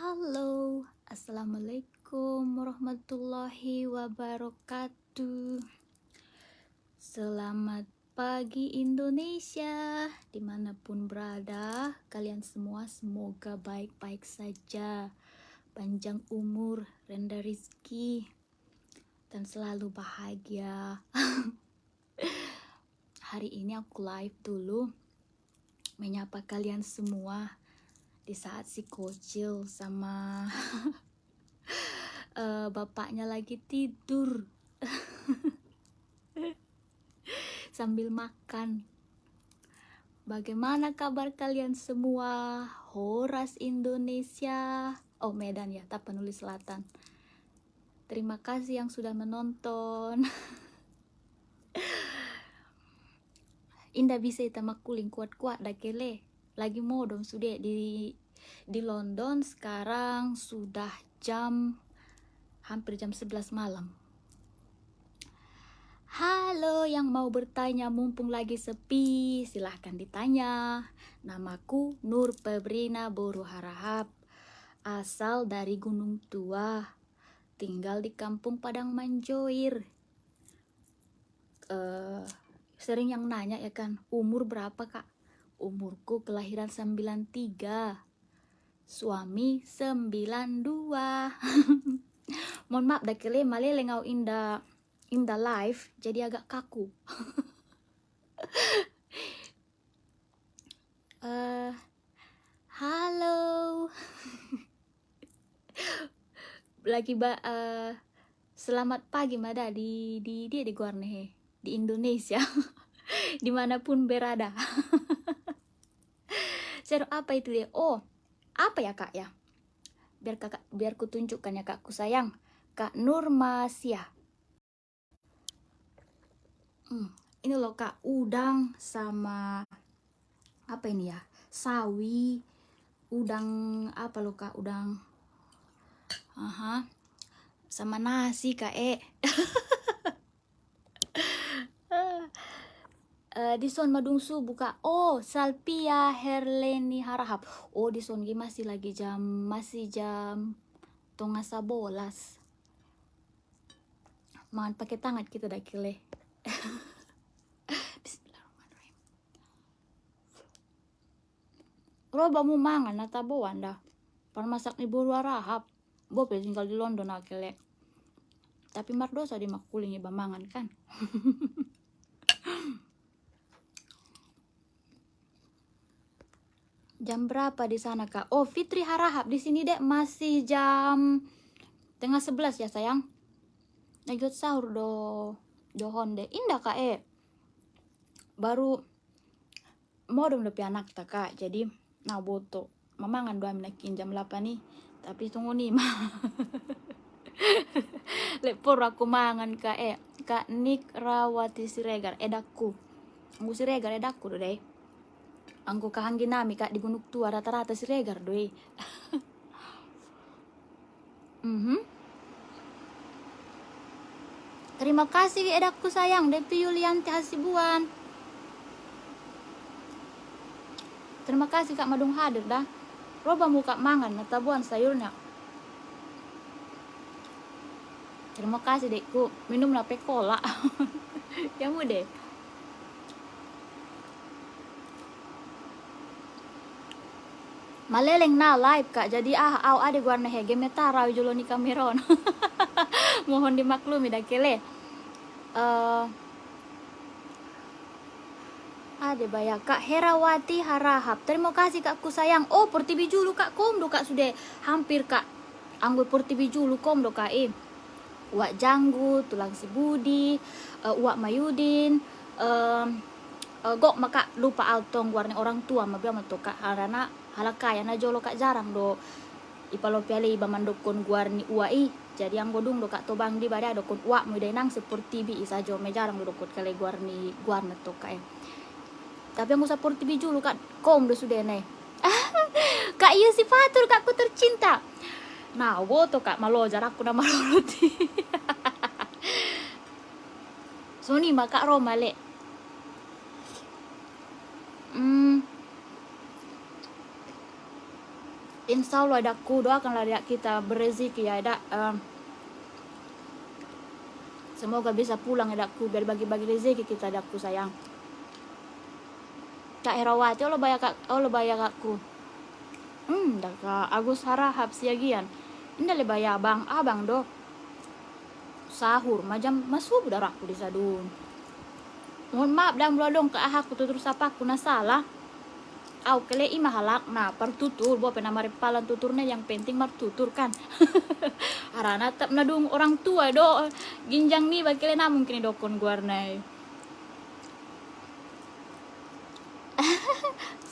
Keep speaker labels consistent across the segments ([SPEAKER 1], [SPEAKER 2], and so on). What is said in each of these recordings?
[SPEAKER 1] Halo, Assalamualaikum warahmatullahi wabarakatuh. Selamat pagi Indonesia, dimanapun berada, kalian semua semoga baik-baik saja, panjang umur, rendah rezeki, dan selalu bahagia. Hari ini aku live dulu, menyapa kalian semua di saat si Kocil sama bapaknya lagi tidur sambil makan. Bagaimana kabar kalian semua? Horas Indonesia. Oh, Medan ya, Tapanuli Selatan. Terima kasih yang sudah menonton. Indah bisa itamak kuling kuat-kuat dakele. Lagi modom sudah di London sekarang sudah hampir jam 11 malam. Halo yang mau bertanya mumpung lagi sepi, silahkan ditanya. Namaku Nur Febrina Boru Harahap, asal dari Gunung Tua, tinggal di Kampung Padang Manjoir. Sering yang nanya ya kan, umur berapa kak? Umurku kelahiran 93, suami 92. Mohon maaf dakele malele ngau inda live jadi agak kaku. Halo. Selamat pagi Mada di Guarnehe, di Indonesia. Dimanapun berada. Seru apa itu dia? Oh, apa ya kak ya? Biar ku tunjukkan ya kakku sayang. Kak Nurmasia. Ini loh kak, udang sama apa ini ya? Sawi, udang apa loh kak? Udang. Sama nasi kak di son madungsu buka. Oh, Salpia Herleni Harahap. Oh, di son masih jam tengah 11. Mangan pakai tangan kita dakile. Bismillahirrahmanirrahim. Roba mu mangan natabo anda. Pan masak ni Boru Harahap. Bo tinggal di London akile. Tapi mardosa di makuling iba mangan kan. Jam berapa di sana kak? Oh, Fitri Harahap di sini dek masih jam tengah 11 ya sayang. Nagot sahur do honde. Indah kak baru modom lebih anak tak kak. Jadi nah boto mamangan doa minakin jam 8 nih. Tapi tunggu nih mah. Lepor aku mangan kak Kak Nik Rawati Siregar edakku. Anggu Siregar edakku do deh. Anggo kahanggi nami kak di Gunung Tua rata-rata Siregar doi. Terima kasih edakku sayang Depi Yulianti Hasibuan. Terima kasih kak Madung hadir dah. Roba muka mangan natabuan sayurnya. Terima kasih dekku. Minum nape cola. Yang deh. Maleleng na live kak. Jadi au ade guarna hege metara joloni kameron. Mohon dimaklumi dakele. Ada banyak kak Herawati Harahap. Terima kasih kakku sayang. Oh, portibi julu kak komdo kak sudah hampir kak. Anggo portibi julu komdo kak Uak Janggut, Tulang Si Budi, Uak Mayudin, gok maka lupa altong warna orang tua mabia matu kak harana halakaya na jolo kak jarang do ipalo piali iba mandokon guarni uai. Jadi ang godung do kak tobang di bada dokon uak mo nang seperti bi isa jo me jarang do dokon kale guarna to kak Tapi ang seperti bi julu kak kom do sudah nih. Kak Yusi Fatur kakku tercinta. Nah, to kak malo jarak aku na maloluti. Soni maka Roma le. Insya Allah adakku, doakanlah adik kita berezeki ya adik. Semoga bisa pulang adakku biar bagi-bagi rezeki kita adakku sayang. Kak Herawati, Allah bayar kakku. Dah Kak Agus harahap siagian. Indah le bayar abang do. Sahur macam masuk darahku di sadun. Mohon maaf dan belodong ke ahakku terus apa aku salah. Au kele imahalak na partutur bo pena maripalan tuturnya yang penting martutur kan. Arana tap nadung orang tua do ginjang nih bakile na mungkin dokon guarnai.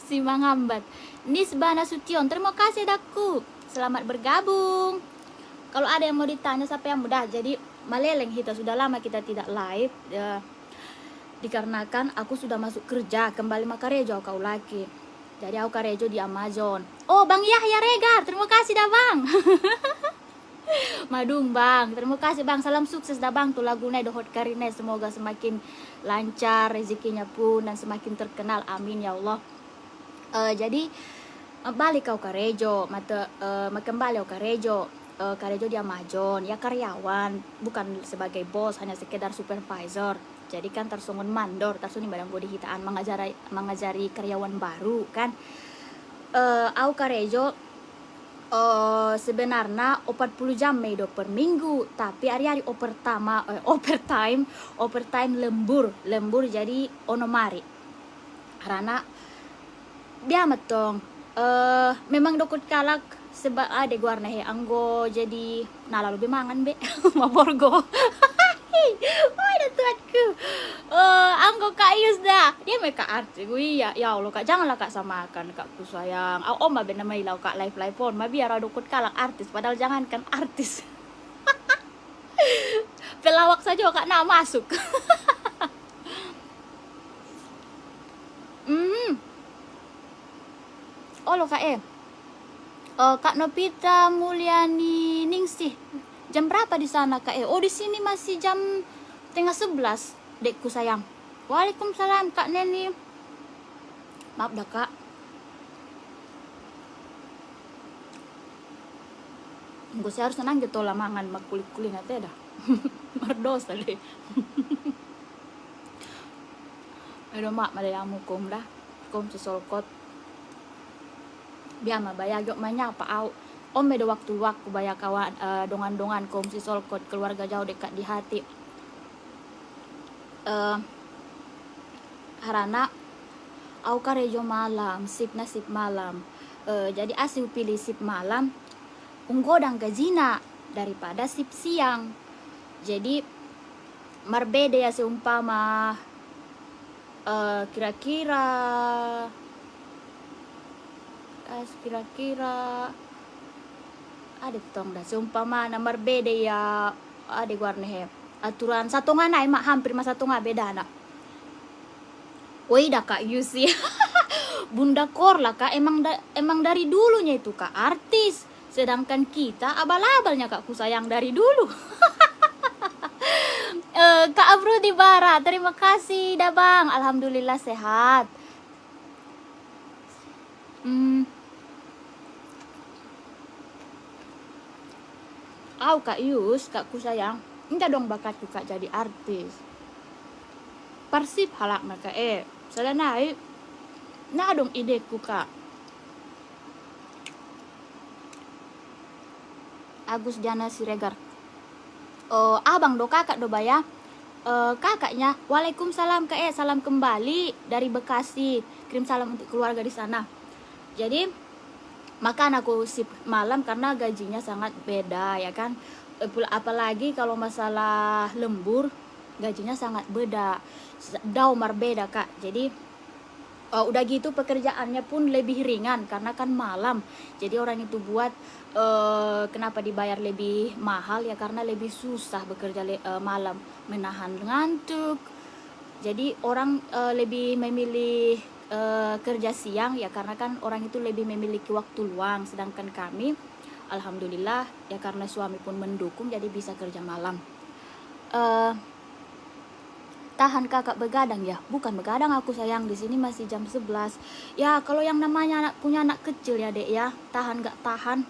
[SPEAKER 1] Si Mangambat. Nisbana Sution, terima kasih daku. Selamat bergabung. Kalau ada yang mau ditanya siapa yang mudah, jadi maleleng kita sudah lama kita tidak live ya, dikarenakan aku sudah masuk kerja kembali makarejo kau lagi. Jadi aku karejo di Amazon. Oh Bang Yahya Regar, terima kasih dah Bang. Madung Bang, terima kasih Bang. Salam sukses dah Bang. Tuh lagunya dohot karine semoga semakin lancar rezekinya pun dan semakin terkenal. Amin ya Allah. Jadi balik kau karejo, kembali kau karejo. Karejo di Amazon ya karyawan, bukan sebagai bos, hanya sekedar supervisor. Jadi kan tersungun mandor, tersungun barang bodi hitaan mengajari karyawan baru kan. Au karejo sebenarnya 40 jam medo per minggu, tapi hari-hari overtime lembur jadi onomari. Karena dia matong memang dokut kalak sebab ada guarna he anggo jadi lalu bemangan be maborgo. Wah, tuanku. Anggo Kak Yusda. Dia mereka arti gue ya Allah Kak, janganlah Kak samakan Kakku sayang. Om mah bener mailau Kak live phone mah biar adukut kalak artis padahal jangankan artis. Pelawak saja Kak nak masuk. Oh lo Kak Kak Novita Mulyani Ningsih. Jam berapa di sana Kak Oh di sini masih jam 10:30 dekku sayang. Waalaikumsalam Kak Neni. Maaf dah Kak. Gue harus senang gitu lah mangan makulit-kulit nanti dah. Merdosa deh. Aduh mak madayamu kom dah. Kom sesolkot. Biama bayagok manyapa au. Om ada waktu bayar kawan dongan-dongan kom si solkot keluarga jauh dekat di hati. Harana au karejo malam, sip malam. Jadi asyik pilih sip malam unggodang gajina daripada sip siang. Jadi marbeda ya seumpama kira-kira ada tong dah seumpama nomor beda ya ada warna he aturan satu ngana mak hampir masa satu ngana beda nak. Woi dah Kak Yusi. Bunda Korla Kak emang dari dulunya itu Kak artis, sedangkan kita abal-abalnya Kakku sayang dari dulu. Kak Abru di Barat, terima kasih dah Bang, alhamdulillah sehat. Kak Yus, Kakku sayang, enggak dong bakatku Kak jadi artis. Persib halak maka saya naik nah dong ideku Kak. Agus Jana Siregar. Abang do kakak do baya. Kakaknya, waalaikumsalam Kak salam kembali dari Bekasi. Kirim salam untuk keluarga di sana. Jadi makan aku sip malam karena gajinya sangat beda ya kan. Apalagi kalau masalah lembur gajinya sangat beda. Daumar beda Kak. Jadi udah gitu pekerjaannya pun lebih ringan karena kan malam. Jadi orang itu buat kenapa dibayar lebih mahal ya karena lebih susah bekerja malam, menahan ngantuk. Jadi orang lebih memilih kerja siang ya karena kan orang itu lebih memiliki waktu luang, sedangkan kami alhamdulillah ya karena suami pun mendukung jadi bisa kerja malam. tahan kakak begadang ya? Bukan begadang aku sayang, di sini masih jam 11. Ya kalau yang namanya punya anak kecil ya dek ya, tahan gak tahan,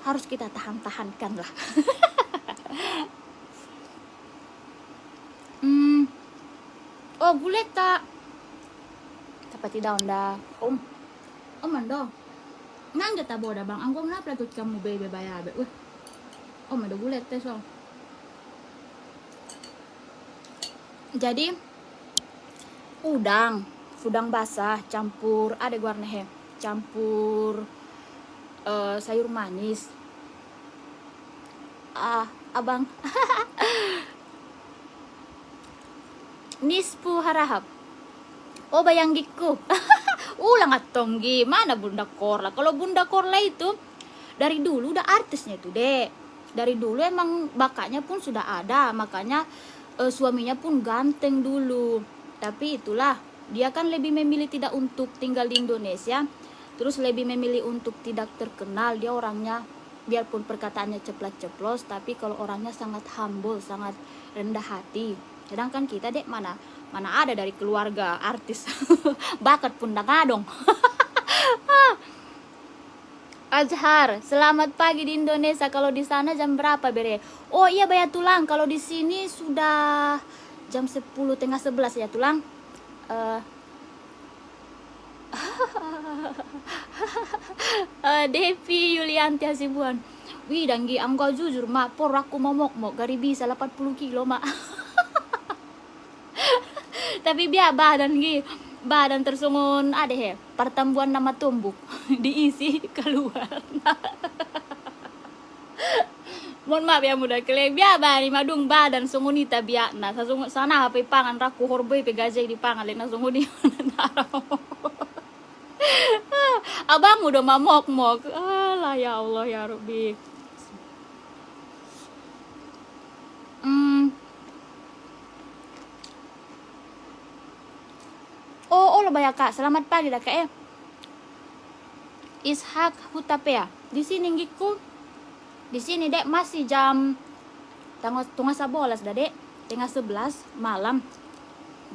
[SPEAKER 1] harus kita tahan-tahankan lah. Oh bulet tak? Seperti daun dah. Mando. Nang jata boda bang, anggo na plato kamu bebe bayabe. Mando bulet teh so. Jadi udang basah campur ada warna campur sayur manis. Abang nispu harahap. Oh bayang giku. Ulang atong gimana Bunda Korla. Kalau Bunda Korla itu dari dulu udah artisnya itu dek. Dari dulu emang bakatnya pun sudah ada, makanya suaminya pun ganteng dulu. Tapi itulah, dia kan lebih memilih tidak untuk tinggal di Indonesia, terus lebih memilih untuk tidak terkenal. Dia orangnya biarpun perkataannya ceplas-ceplos, tapi kalau orangnya sangat humble, sangat rendah hati. Sedangkan kita dek mana ada dari keluarga artis. Bakat pun ngadong. Azhar, selamat pagi di Indonesia. Kalau di sana jam berapa bere? Oh iya bayar tulang. Kalau di sini sudah jam 10:30 ya tulang. Devi Yulianti Hasibuan. Wih danggi angkau jujur mak, por aku momok gari bisa 80 kilo mak. Tapi biar badan tersungun ada pertemuan nama tumbuk diisi keluar. Mohon maaf ya muda keleng biar bani madung badan sungunita biakna sasungun sana HP pangan raku horbe pegajai di pangan lena sunguni. Abang udah mamok lah ya Allah ya Rabbi. Oh lo banyak kak, selamat pagi dah kak Ishak Hutapea. Di sini ngiku, di sini dek masih jam tengah 11 dah dek, tengah 11 malam.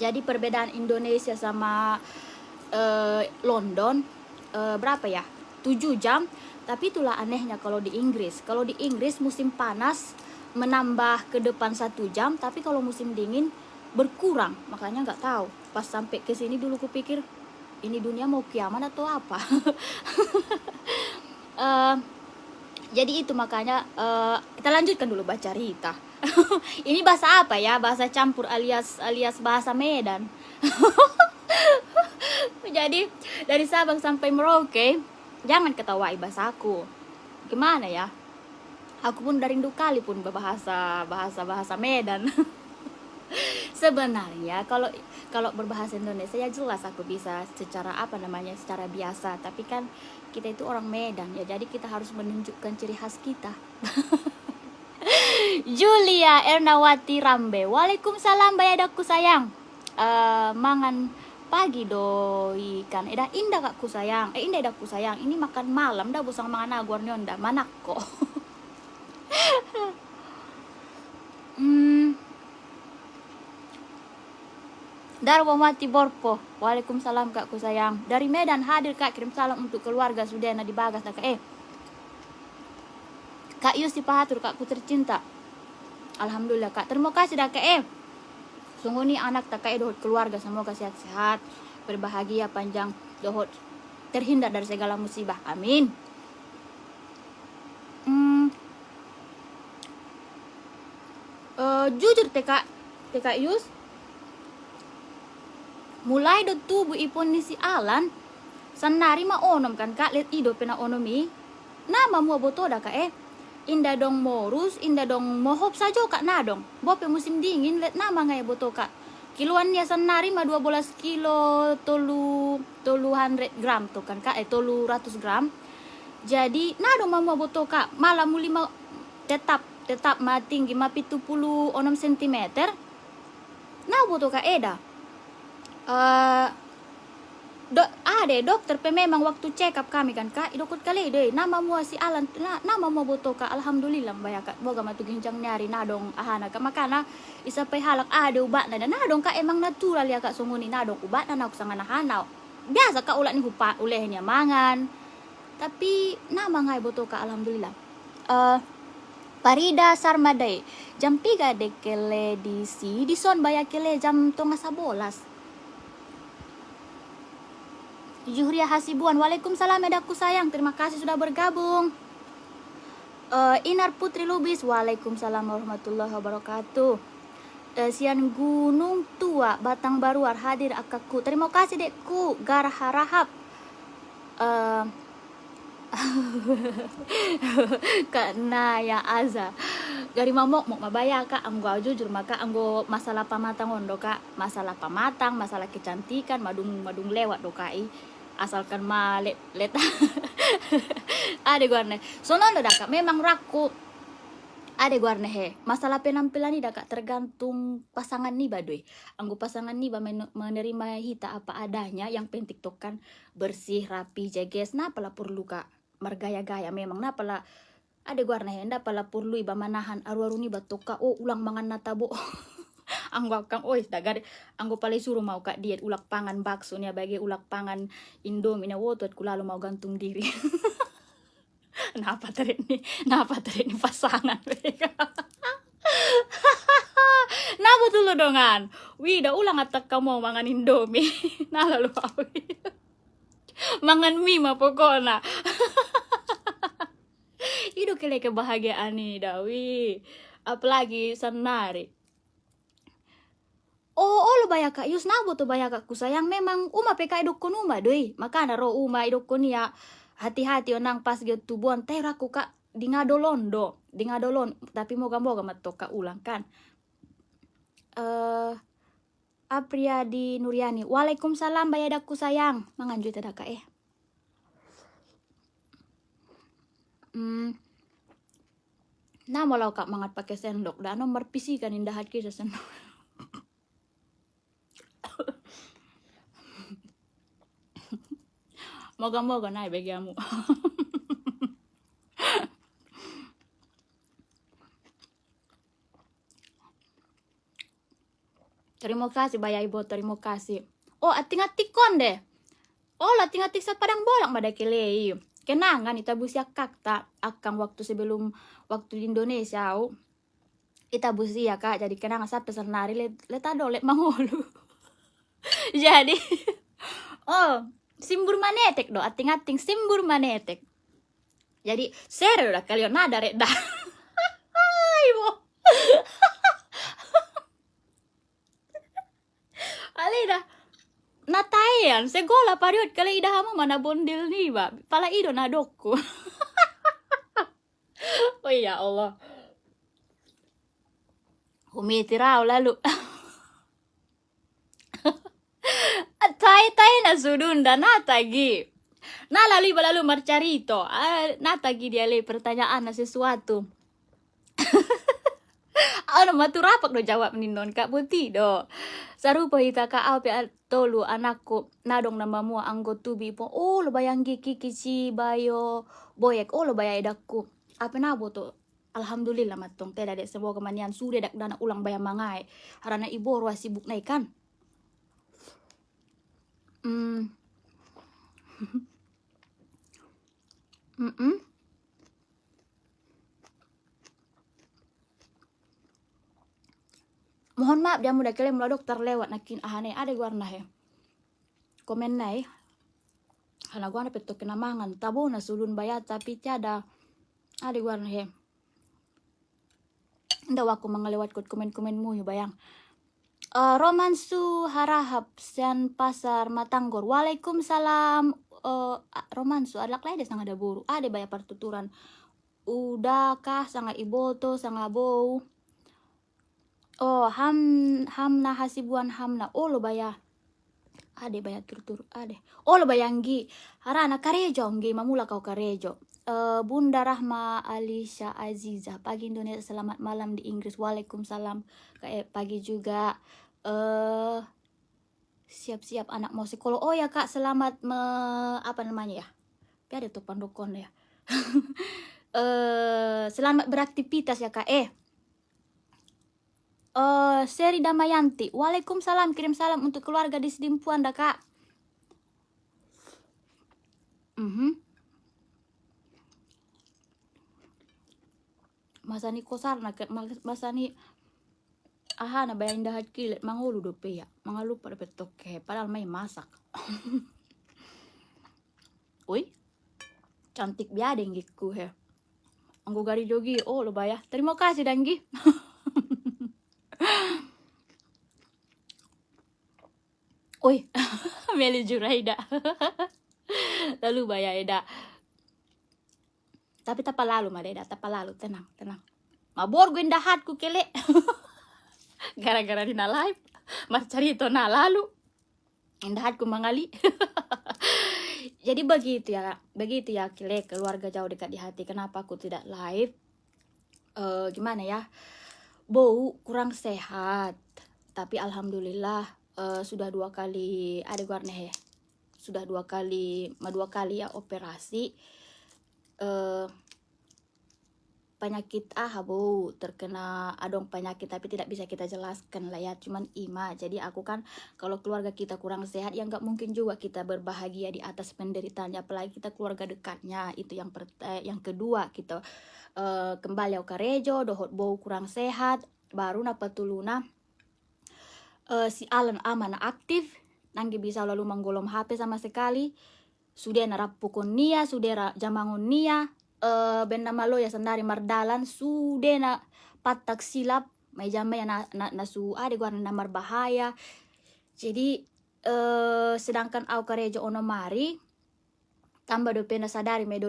[SPEAKER 1] Jadi perbedaan Indonesia sama London berapa ya? 7 jam. Tapi itulah anehnya kalau di Inggris. Kalau di Inggris musim panas menambah ke depan 1 jam, tapi kalau musim dingin berkurang. Makanya nggak tahu. Pas sampai ke sini dulu kupikir ini dunia mau kiamat atau apa. Jadi itu makanya kita lanjutkan dulu baca Rita. Ini bahasa apa ya? Bahasa campur alias bahasa Medan. Jadi dari Sabang sampai Merauke jangan ketawai bahasaku. Gimana ya? Aku pun dari rindu kali pun bahasa Medan. Sebenarnya kalau berbahasa Indonesia ya jelas aku bisa secara secara biasa, tapi kan kita itu orang Medan ya, jadi kita harus menunjukkan ciri khas kita. Julia Ernawati Rambe, waalaikumsalam bayadaku sayang. Mangan pagi doi kan indah kakku sayang, indah dakku sayang, ini makan malam dah busang mangan agor nyonda manak kok. Darwamati Borpo, waalaikumsalam kakku sayang. Dari Medan hadir kak, kirim salam untuk keluarga Sudena di Bagas kak Kak Yusi Pahatur kakku tercinta. Alhamdulillah kak, terima kasih dah kak Sungguh nih anak tak dohot keluarga semoga sehat-sehat, berbahagia panjang, dohot terhindar dari segala musibah. Amin. Jujur TK Yus mulai do tubuh ipon ni si Alan sanari ma onom kan kak let ido pena onomi nama mua botoda kak inda dong morus inda dong mohop saja kak nadong bope musim dingin let nama ngai boto kak kiloannya sanari ma 12 kilo tolu 100 gram tuh kan kak 100 gram jadi nadong ma mua boto kak malam lima tetap ma tinggi ma 70 cm nah boto kak eda dokter pe memang waktu check up kami kan kak idokut kali deh nama mua si Alan nama mua boto kak alhamdulillah bayar kak boga matu ginjang nyari nadong ahana kak makana isa pe halak ada ubat na nadong kak emang natural ya kak sunguni nadong ubat na nak sangan ahana biasa kak ulat ni hupa ulehnya mangan tapi nama ngai boto kak alhamdulillah. Parida Sarmadai jam 3 dekele di son bayar kele jam 12:30. Juhria Hasibuan, Waalaikumsalam edaku sayang, terima kasih sudah bergabung. Inar Putri Lubis, Waalaikumsalam warahmatullahi wabarakatuh. Sian Gunung Tua, Batang Baruar hadir akakku, terima kasih dekku. Gar Harahap, Kak Naya Aza, Gari mamok mau mabaya kak, anggo jujur maka anggo masalah pamatang ondo kak, masalah pamatang, masalah kecantikan, madung lewat do kai. Asalkan leta ade guarne sonondo daka memang raku ade guarne he masalah penampilan ni daka tergantung pasangan ni baduy anggo pasangan ni ba menerima hita apa adanya yang penting tiktokan bersih rapi jeges na pala perlu kak mergaya-gaya memang na pala ade guarne he nda pala perlu iba manahan aru-aru ni batoka ulang mangan natabo anggo kang dagare anggo pala suruh mau kak diet ulak pangan bakso nya bagi ulak pangan Indomie na wotot ku lalu mau gantung diri. Napa tadi ini pasangan nah betul lo dongan wida ulang atak kamu mangan Indomie nah lalu awi mangan mie mah pokoknya. Itu kele kebahagiaan nih dawi apalagi senari. Lo bayar kak, yus nabo to bayar kak ku sayang memang uma PK idokon uma doi. Makana ro uma idokon ya hati-hati onang pas gitu tubuan teraku kak di ngadolon tapi moga-moga matoka ulang kan. Apriyadi Nuryani, Waalaikumsalam bayar ku sayang. Manganjut ada kak Nah mau kak mangat pakai sendok dan nomor PC kan indah hati sendok. Moga-moga naik bagiamu. Terima kasih Bayai Ibu, terima kasih. Ating-atik kon deh. Ating-atik sa padang bolak madakilei. Kenangan itabusia kakta akan waktu sebelum waktu di Indonesia. Itabusia kak jadi kenangan sampai senari letado let mangulu. Jadi simbur manetek do ating-ating simbur manetek. Jadi seru dah kalian nada rek dah. Ibu. Alida natayan segola pariot kali ida hamu mana bondil nih ba pala ido nadokku. Oh ya Allah. Humitirau lalu. Tai na sudunda natagi. Nah lalu marcarito. Natagi dia le pertanyaan na sesuatu. Maturapak do jawab nindon kak buti do. Sarupa hita ka ape tolu anakku nadong namamu anggo tubi po. Lo bayang kiki si bayo boyek. Lo bayang edakku. Apa nabo to? Alhamdulillah matong teda dek semoga manian sudah dak dana ulang bayang mangai. Harana ibu ruas sibuk naik kan. Mohon maaf dia mudah kalian mulai dokter lewat nakin ahane ada warna he. Komen nai. Karena gua petok kena mangan tabo na sulun bayar tapi tiada ada warna he. Nda aku mengelewat komen-komenmu ya bayang. Romansu Harahap Sian Pasar Matanggor. Waalaikumsalam. Romansu adlak lain sangat ada buru. Ada bayar pertuturan. Udahkah sangat iboto sangat bau. Hamna Hasibuan Hamna. Lo bayar. Ade bayar tur ade. Lo bayanggi. Harana karejo nggi mamula kau karejo. Bunda Rahma Alisha Aziza. Pagi Indonesia selamat malam di Inggris. Waalaikumsalam. Kayak pagi juga. Siap-siap anak mau sekolah. Oh ya kak, selamat apa namanya ya? Ada tuh pandukon ya. Selamat beraktivitas ya kak. Seri Damayanti. Waalaikumsalam, kirim salam untuk keluarga di Sedimpuan dah kak. Masani kosarna masani ahana bayan dahat kilet mangulu dope ya. Mangalupa dope toke padahal main masak. Oi. Cantik biade ngikku he. Anggo gari jogi oh lo bayar. Terima kasih Danggi. Oi. Meli Juraida. Lalu bayar Eda. Tapi tapa lalu Madeda, tapa lalu tenang. Mabor gue dahatku kele. Gara-gara di live. Mas cari itu lalu. Dahatku mangali. Jadi begitu ya kile, keluarga jauh dekat di hati. Kenapa aku tidak live? Gimana ya? Bau kurang sehat. Tapi alhamdulillah sudah 2 kali ada guarne he. Sudah 2 kali ya operasi. Penyakit bau terkena adong penyakit tapi tidak bisa kita jelaskan lah ya, cuman ima. Jadi aku kan kalau keluarga kita kurang sehat ya nggak mungkin juga kita berbahagia di atas penderitaannya, apalagi kita keluarga dekatnya. Itu yang kedua kita kembali ke Rejo dohot bau kurang sehat baru napa tuluna si Alan aman aktif nanggi bisa lalu menggolom HP sama sekali. Sudah narapukon nia, sudah jamangon nia, benda malo ya sendiri mardalan sudah na patak silap may jamay na su ade gua namar bahaya. Jadi sedangkan au karejo ono mari tambah dope na sadari medo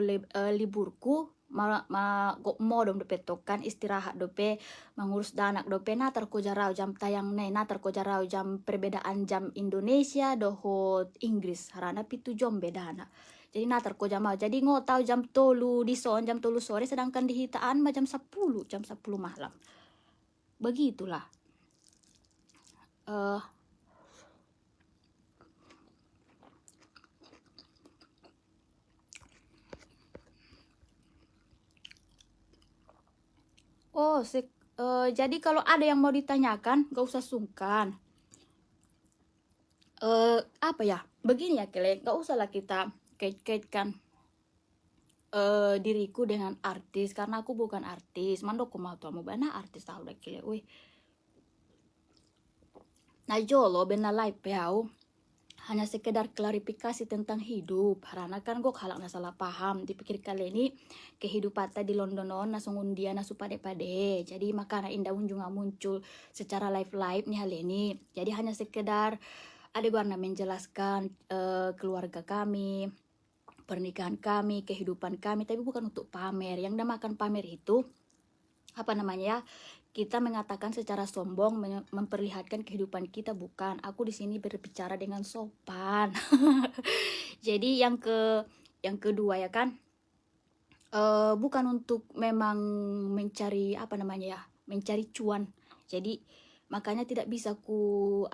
[SPEAKER 1] liburku go modom dope tokan istirahat dope mengurus danak dope natar ko jarau jam tayang natar ko jarau jam perbedaan jam Indonesia dohot Inggris harana pitu jam bedana. Jadi natar ko jam jadi ngotau jam tolu di son jam tolu sore sedangkan di hitaan jam 10 malam. Begitulah. Jadi kalau ada yang mau ditanyakan gak usah sungkan. Apa ya? Begini ya kele, gak usahlah kita kait-kaitkan diriku dengan artis karena aku bukan artis. Mandoko mau tuh mau bana artis tahu dah kele. Wih. Nah jolo bena live peau hanya sekedar klarifikasi tentang hidup. Karena kan gue halak salah paham. Dipikir kali ini kehidupan di Londonon nasung undia nasu pade-pade. Jadi makanya indah unjung muncul secara live nih hal ini. Jadi hanya sekedar ada warna menjelaskan keluarga kami, pernikahan kami, kehidupan kami. Tapi bukan untuk pamer. Yang namakan pamer itu apa namanya ya? Kita mengatakan secara sombong memperlihatkan kehidupan kita, bukan. Aku di sini berbicara dengan sopan. Jadi yang kedua ya kan, bukan untuk memang mencari apa namanya ya, mencari cuan. Jadi makanya tidak bisa ku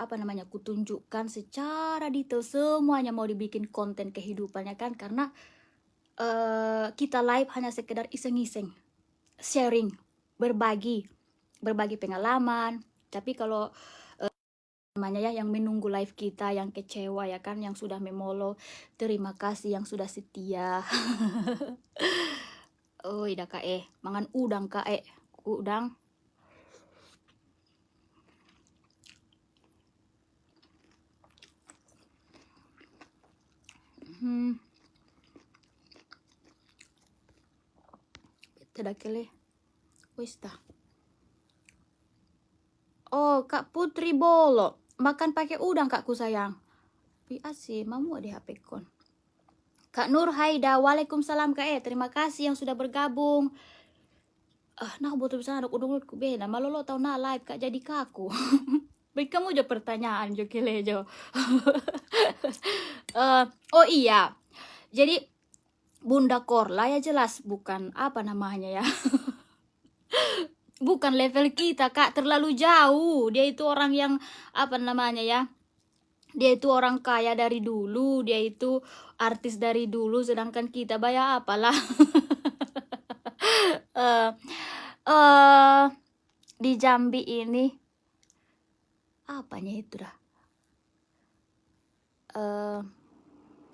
[SPEAKER 1] tunjukkan secara detail semuanya mau dibikin konten kehidupannya kan, karena kita live hanya sekedar iseng-iseng, sharing, berbagi pengalaman. Tapi kalau namanya ya yang menunggu live kita, yang kecewa ya kan, yang sudah memolo, terima kasih yang sudah setia. Oh ida mangan udang udang. Tidak kele wis dah. Oh, Kak Putri Bolo. Makan pakai udang, Kakku sayang. Sih, mamu ada HP kon. Kak Nur Haida, waalaikumsalam Kak. Terima kasih yang sudah bergabung. Nah betul bisa ada udang ku beda. Malolo tau na live Kak jadi kaku. Baik kamu aja pertanyaan jo kelejo. Oh iya. Jadi Bunda Korla ya jelas bukan apa namanya ya. Bukan level kita Kak, terlalu jauh. Dia itu orang yang apa namanya ya, Dia itu orang kaya dari dulu, dia itu artis dari dulu, sedangkan kita bayar apalah. eh eh di Jambi ini apanya itu dah.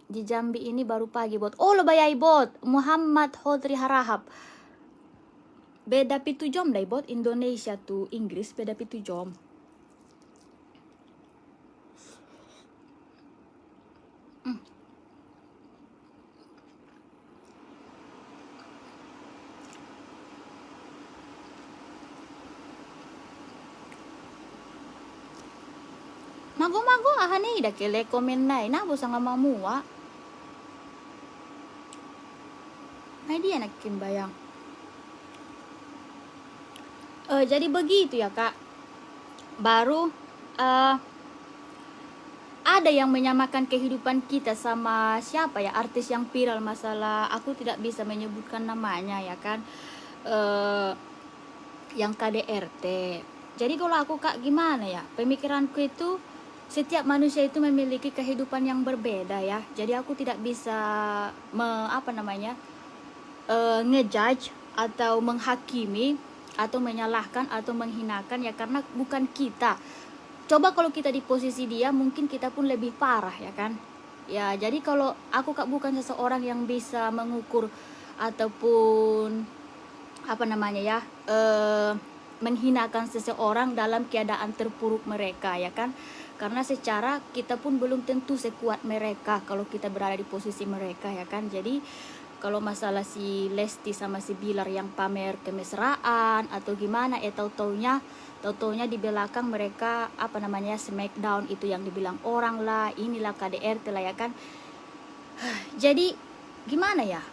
[SPEAKER 1] Di Jambi ini baru pagi bot. Oh lo bayai bot. Muhammad Khodri Harahap. Beda 7 jam dah bot. Indonesia tuh Inggris beda 7 jam. Mago-mago ahani dah kele komen nai na bo sanga mamua. Nah dia nakin bayang. Jadi begitu ya kak. Baru ada yang menyamakan kehidupan kita sama siapa ya, artis yang viral masalah, aku tidak bisa menyebutkan namanya ya kan, yang KDRT. Jadi kalau aku kak gimana ya, pemikiranku itu setiap manusia itu memiliki kehidupan yang berbeda ya. Jadi aku tidak bisa ngejudge atau menghakimi atau menyalahkan atau menghinakan ya, karena bukan kita. Coba kalau kita di posisi dia, mungkin kita pun lebih parah ya kan. Ya jadi kalau aku kak bukan seseorang yang bisa mengukur ataupun menghinakan seseorang dalam keadaan terpuruk mereka ya kan, karena secara kita pun belum tentu sekuat mereka kalau kita berada di posisi mereka ya kan. Jadi kalau masalah si Lesti sama si Bilar yang pamer kemesraan atau gimana, taunya di belakang mereka smackdown itu yang dibilang orang lah, inilah KDRT lah ya kan. Jadi gimana ya,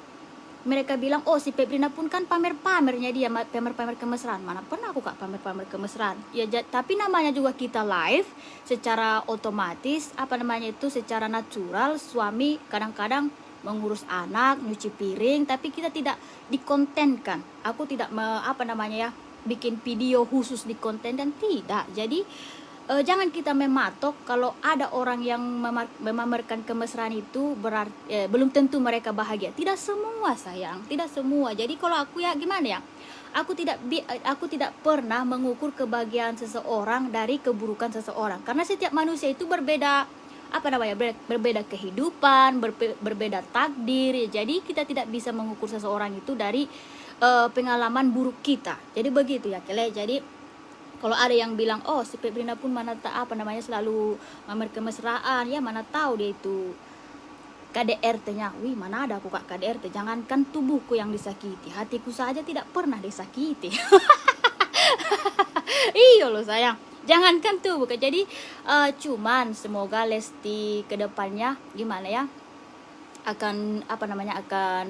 [SPEAKER 1] mereka bilang oh si Pebrina pun kan pamer-pamernya dia, pamer-pamer kemesraan. Mana pernah aku kak pamer-pamer kemesraan ya, tapi namanya juga kita live, secara otomatis secara natural suami kadang-kadang mengurus anak, nyuci piring, tapi kita tidak dikontenkan. Aku tidak bikin video khusus dikontenkan, tidak. Jadi jangan kita mematok kalau ada orang yang memamerkan kemesraan itu berarti belum tentu mereka bahagia. Tidak semua sayang, tidak semua. Jadi kalau aku ya gimana ya, aku tidak pernah mengukur kebahagiaan seseorang dari keburukan seseorang, karena setiap manusia itu berbeda berbeda kehidupan, berbeda takdir. Jadi kita tidak bisa mengukur seseorang itu dari pengalaman buruk kita. Jadi begitu ya kele. Jadi kalau ada yang bilang oh si Pebrina pun selalu pamer kemesraan, ya mana tahu dia itu KDRT-nya. Wih, mana ada aku kak KDRT. Jangankan tubuhku yang disakiti, hatiku saja tidak pernah disakiti. Iya loh sayang, jangankan tubuh. Jadi cuman semoga Lesti kedepannya gimana ya, akan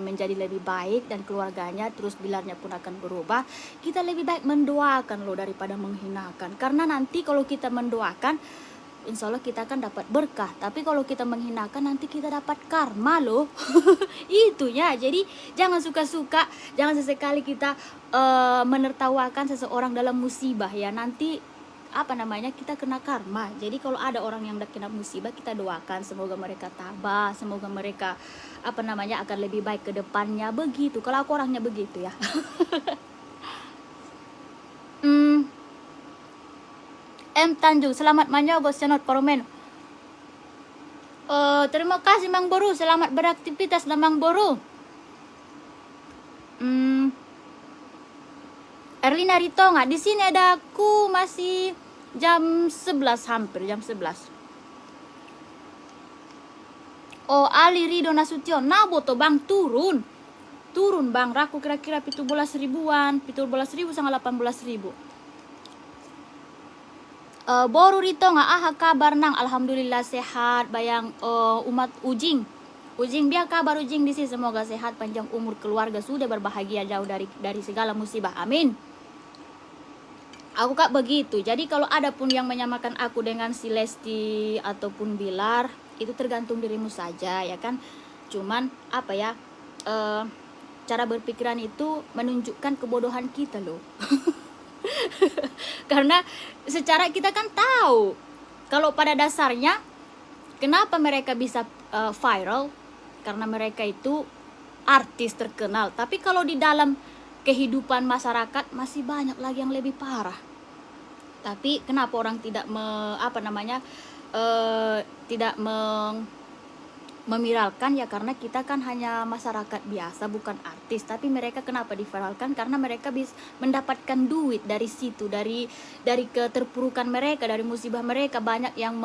[SPEAKER 1] menjadi lebih baik dan keluarganya, terus Bilarnya pun akan berubah. Kita lebih baik mendoakan loh daripada menghinakan, karena nanti kalau kita mendoakan insya Allah kita akan dapat berkah, tapi kalau kita menghinakan nanti kita dapat karma loh. Itunya. Jadi jangan suka-suka, jangan sesekali kita menertawakan seseorang dalam musibah ya, nanti kita kena karma. Jadi kalau ada orang yang kena musibah, kita doakan semoga mereka tabah, semoga mereka akan lebih baik ke depannya. Begitu kalau aku orangnya begitu ya. M Tanjung, selamat menyogos senot Paromen. Terima kasih Mang Boru, selamat beraktivitas Mang Boru. Erlina Ritonga, di sini ada aku masih jam 11, hampir jam 11. Oh Ali Rido Nasution, naboto bang turun bang, raku kira-kira 17 ribuan, 17 ribu sama 18 ribu. Boru Ritonga, kabar nang, alhamdulillah sehat, bayang umat Ujing biar kabar Ujing di sini, semoga sehat, panjang umur, keluarga sudah berbahagia, jauh dari segala musibah, amin. Aku kak begitu. Jadi kalau ada pun yang menyamakan aku dengan si Lesti ataupun Bilar, itu tergantung dirimu saja ya kan. Cuman cara berpikiran itu menunjukkan kebodohan kita loh. Karena secara kita kan tahu kalau pada dasarnya Kenapa mereka bisa viral? Karena mereka itu artis terkenal. Tapi kalau di dalam kehidupan masyarakat masih banyak lagi yang lebih parah. Tapi kenapa orang tidak tidak memiralkan? Ya karena kita kan hanya masyarakat biasa, bukan artis. Tapi mereka kenapa diviralkan? Karena mereka bisa mendapatkan duit dari situ, dari keterpurukan mereka, dari musibah mereka. Banyak yang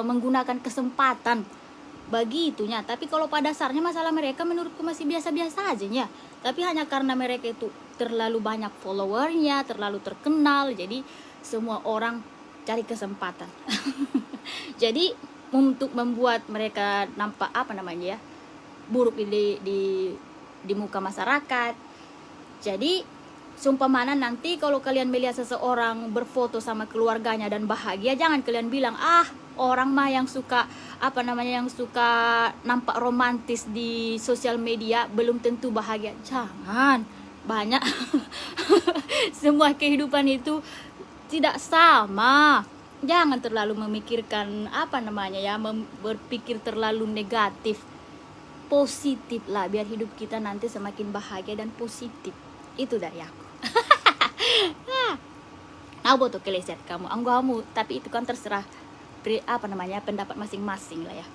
[SPEAKER 1] menggunakan kesempatan begitunya. Tapi kalau pada dasarnya masalah mereka menurutku masih biasa-biasa aja ya. Tapi hanya karena mereka itu terlalu banyak followernya, terlalu terkenal, jadi semua orang cari kesempatan. Jadi untuk membuat mereka nampak buruk di muka masyarakat. Jadi seumpamana nanti kalau kalian melihat seseorang berfoto sama keluarganya dan bahagia, jangan kalian bilang, orang mah yang suka nampak romantis di sosial media belum tentu bahagia. Jangan, banyak semua kehidupan itu tidak sama. Jangan terlalu memikirkan berpikir terlalu negatif. Positif lah, biar hidup kita nanti semakin bahagia dan positif. Itu dari aku. Nah, butuh keleset kamu, anggamu, tapi itu kan terserah pendapat masing-masing lah ya.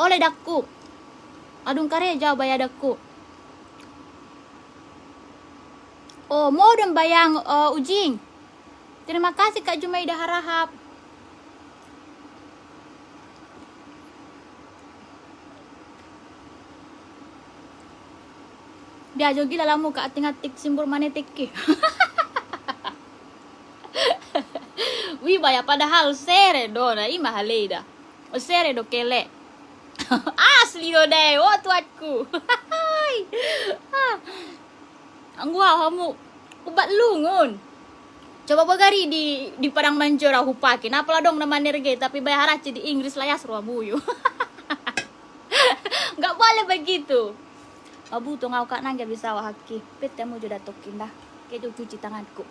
[SPEAKER 1] Oleh dakku, adung kareja bayar dakku. Oh, mau dan bayang ujing. Terima kasih Kak Jumaida Harahap. Dia jogi lalamu ka ating-atik simbol manetik. Wibaya padahal sere do na ima haleda. O sere do kele. Asli do deh, oh tuatku. Angguha kamu ubat lungun. Coba bagari di Padang Manjora hupaki. Napalah dong nama nerge tapi bayar haraci di Inggris layas ruabuyu. Enggak boleh begitu. Mabuto ngau kak nangga bisa wahaki. Pete mo joda tokin dah. Kejo cuci tanganku.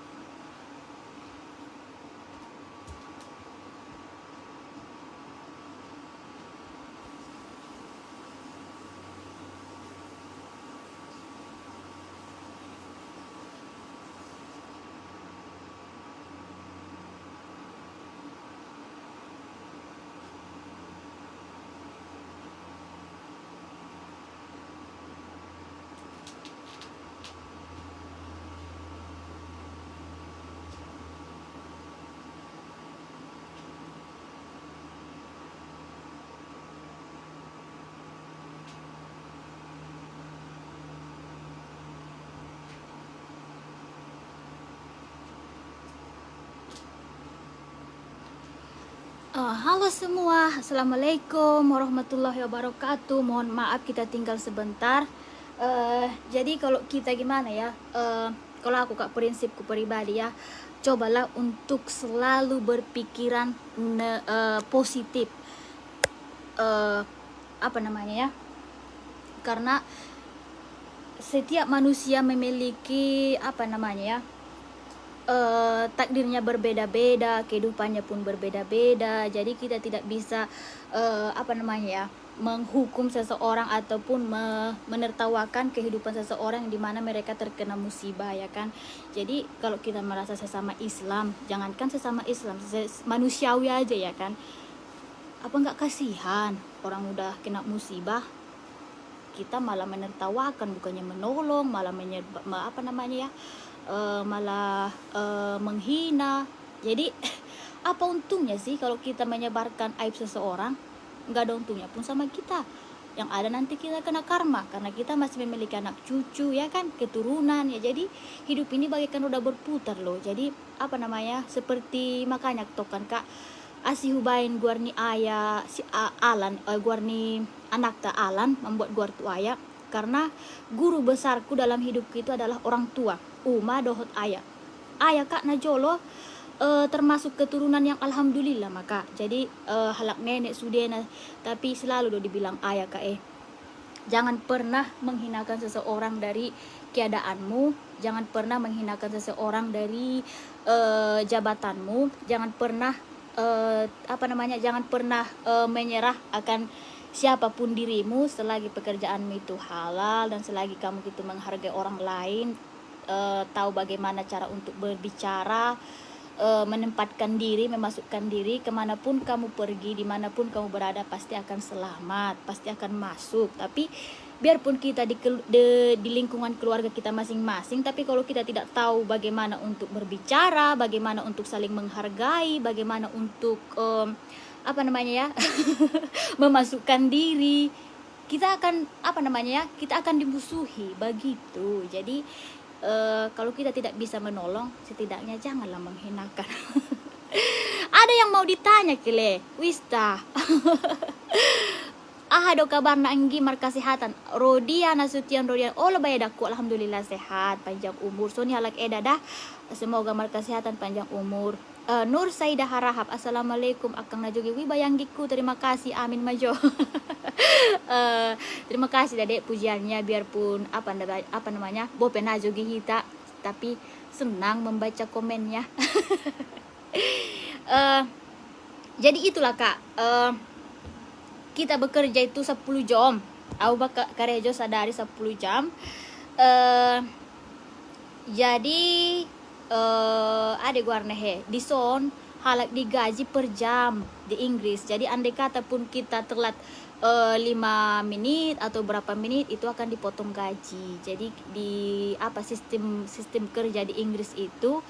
[SPEAKER 1] Halo semua, Assalamualaikum warahmatullahi wabarakatuh. Mohon maaf kita tinggal sebentar. Jadi kalau kita gimana ya, kalau aku kak prinsipku pribadi ya, cobalah untuk selalu berpikiran positif. Karena setiap manusia memiliki takdirnya berbeda-beda, kehidupannya pun berbeda-beda. Jadi kita tidak bisa menghukum seseorang ataupun menertawakan kehidupan seseorang di mana mereka terkena musibah, ya kan. Jadi kalau kita merasa sesama Islam, jangankan sesama Islam, manusiawi aja, ya kan. Apa nggak kasihan orang udah kena musibah, kita malah menertawakan, bukannya menolong, malah malah menghina. Jadi apa untungnya sih kalau kita menyebarkan aib seseorang? Nggak ada untungnya pun sama kita. Yang ada nanti kita kena karma karena kita masih memiliki anak cucu, ya kan, keturunan ya. Jadi hidup ini bagaikan udah berputar loh. Jadi seperti makanya tokan kak asihubain guarni ayah si Alan guarni anak ta Alan membuat guar tu ayah, karena guru besarku dalam hidupku itu adalah orang tua. Uma dohot ayah kak najolo termasuk keturunan yang alhamdulillah, maka jadi halak nenek sudena, tapi selalu dibilang ayah kak. Jangan pernah menghinakan seseorang dari keadaanmu, jangan pernah menghinakan seseorang dari jabatanmu, jangan pernah jangan pernah menyerah akan siapapun dirimu selagi pekerjaanmu itu halal dan selagi kamu itu menghargai orang lain, tahu bagaimana cara untuk berbicara, menempatkan diri, memasukkan diri kemanapun kamu pergi, dimanapun kamu berada pasti akan selamat, pasti akan masuk. Tapi biarpun kita di lingkungan keluarga kita masing-masing, tapi kalau kita tidak tahu bagaimana untuk berbicara, bagaimana untuk saling menghargai, bagaimana untuk memasukkan diri, kita akan kita akan dimusuhi begitu. Jadi kalau kita tidak bisa menolong, setidaknya janganlah menghinakan. Ada yang mau ditanya kile, Wista. Do kabar na anggi markasehatan. Rodia Nasution Rodia. Oh bayadaku alhamdulillah sehat, panjang umur. Soni halak dah. Semoga markasehatan, panjang umur. Nur Saidah Harahap. Assalamualaikum akang najogi wibayanggiku. Terima kasih, amin majo. Terima kasih Dadek pujiannya, biarpun bopen najogi hita, tapi senang membaca komennya. Jadi itulah Kak, kita bekerja itu 10 jam. Aku karejo sadari 10 jam. Jadi ada guarnehe di son halak digaji per jam di Inggris. Jadi andai kata pun kita telat 5 menit atau berapa menit itu akan dipotong gaji. Jadi di sistem kerja di Inggris itu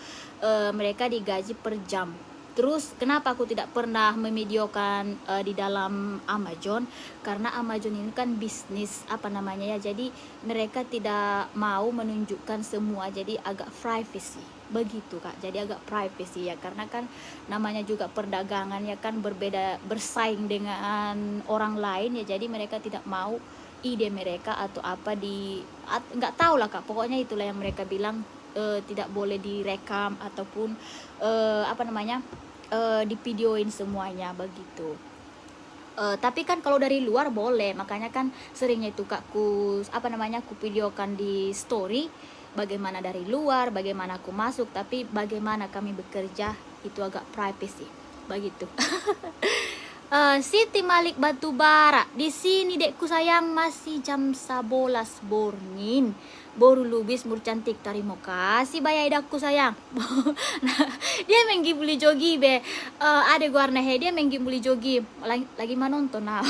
[SPEAKER 1] mereka digaji per jam. Terus kenapa aku tidak pernah memvideokan di dalam Amazon? Karena Amazon ini kan bisnis jadi mereka tidak mau menunjukkan semua, jadi agak privacy begitu Kak. Jadi agak privacy ya, karena kan namanya juga perdagangan ya kan, berbeda, bersaing dengan orang lain ya, jadi mereka tidak mau ide mereka atau apa nggak tahu lah Kak, pokoknya itulah yang mereka bilang tidak boleh direkam ataupun divideoin semuanya begitu. Tapi kan kalau dari luar boleh, makanya kan seringnya itu Kak ku videokan di story bagaimana dari luar, bagaimana aku masuk, tapi bagaimana kami bekerja itu agak privacy begitu. Siti Malik Batubara, di sini dekku sayang masih jam 11 bornin. Boru lubis mur cantik, terima kasih bayai dakku sayang. Nah, dia menggi beli jogi be. Ada guarna he dia menggi beli jogi. Lagi manonton nah.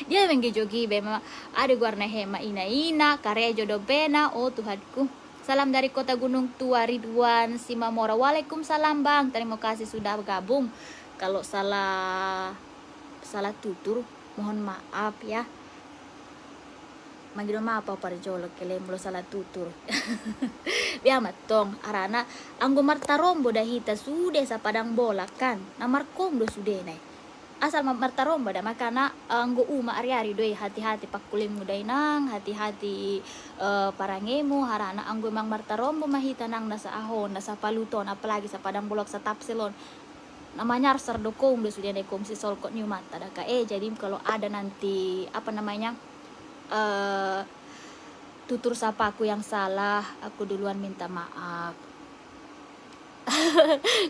[SPEAKER 1] Dia menggi jogi be. Ada guarna he ma ina karya jodoh bena. Oh Tuhanku. Salam dari Kota Gunung Tua, Ridwan Simamora. Waalaikumsalam Bang. Terima kasih sudah bergabung. Kalau salah tutur mohon maaf ya. Manggil maaf apa jolok kele mulo salah tutur. Biar matong arana anggo martarombo dah hita sude sa padang bola kan. Namar komdo sude nai. Asal martarombo dah makana anggo uma ari-ari doi, hati-hati pakulim mudai nang, hati-hati parangemu harana anggo mang martarombo mahita nang nasa ahon, nasa paluton, apalagi sa padang bolak sa tapselon. Namanya sardokong udah sudah nekom si solkot new mata dah Kak. Jadi kalau ada nanti tutur sapa aku yang salah, aku duluan minta maaf.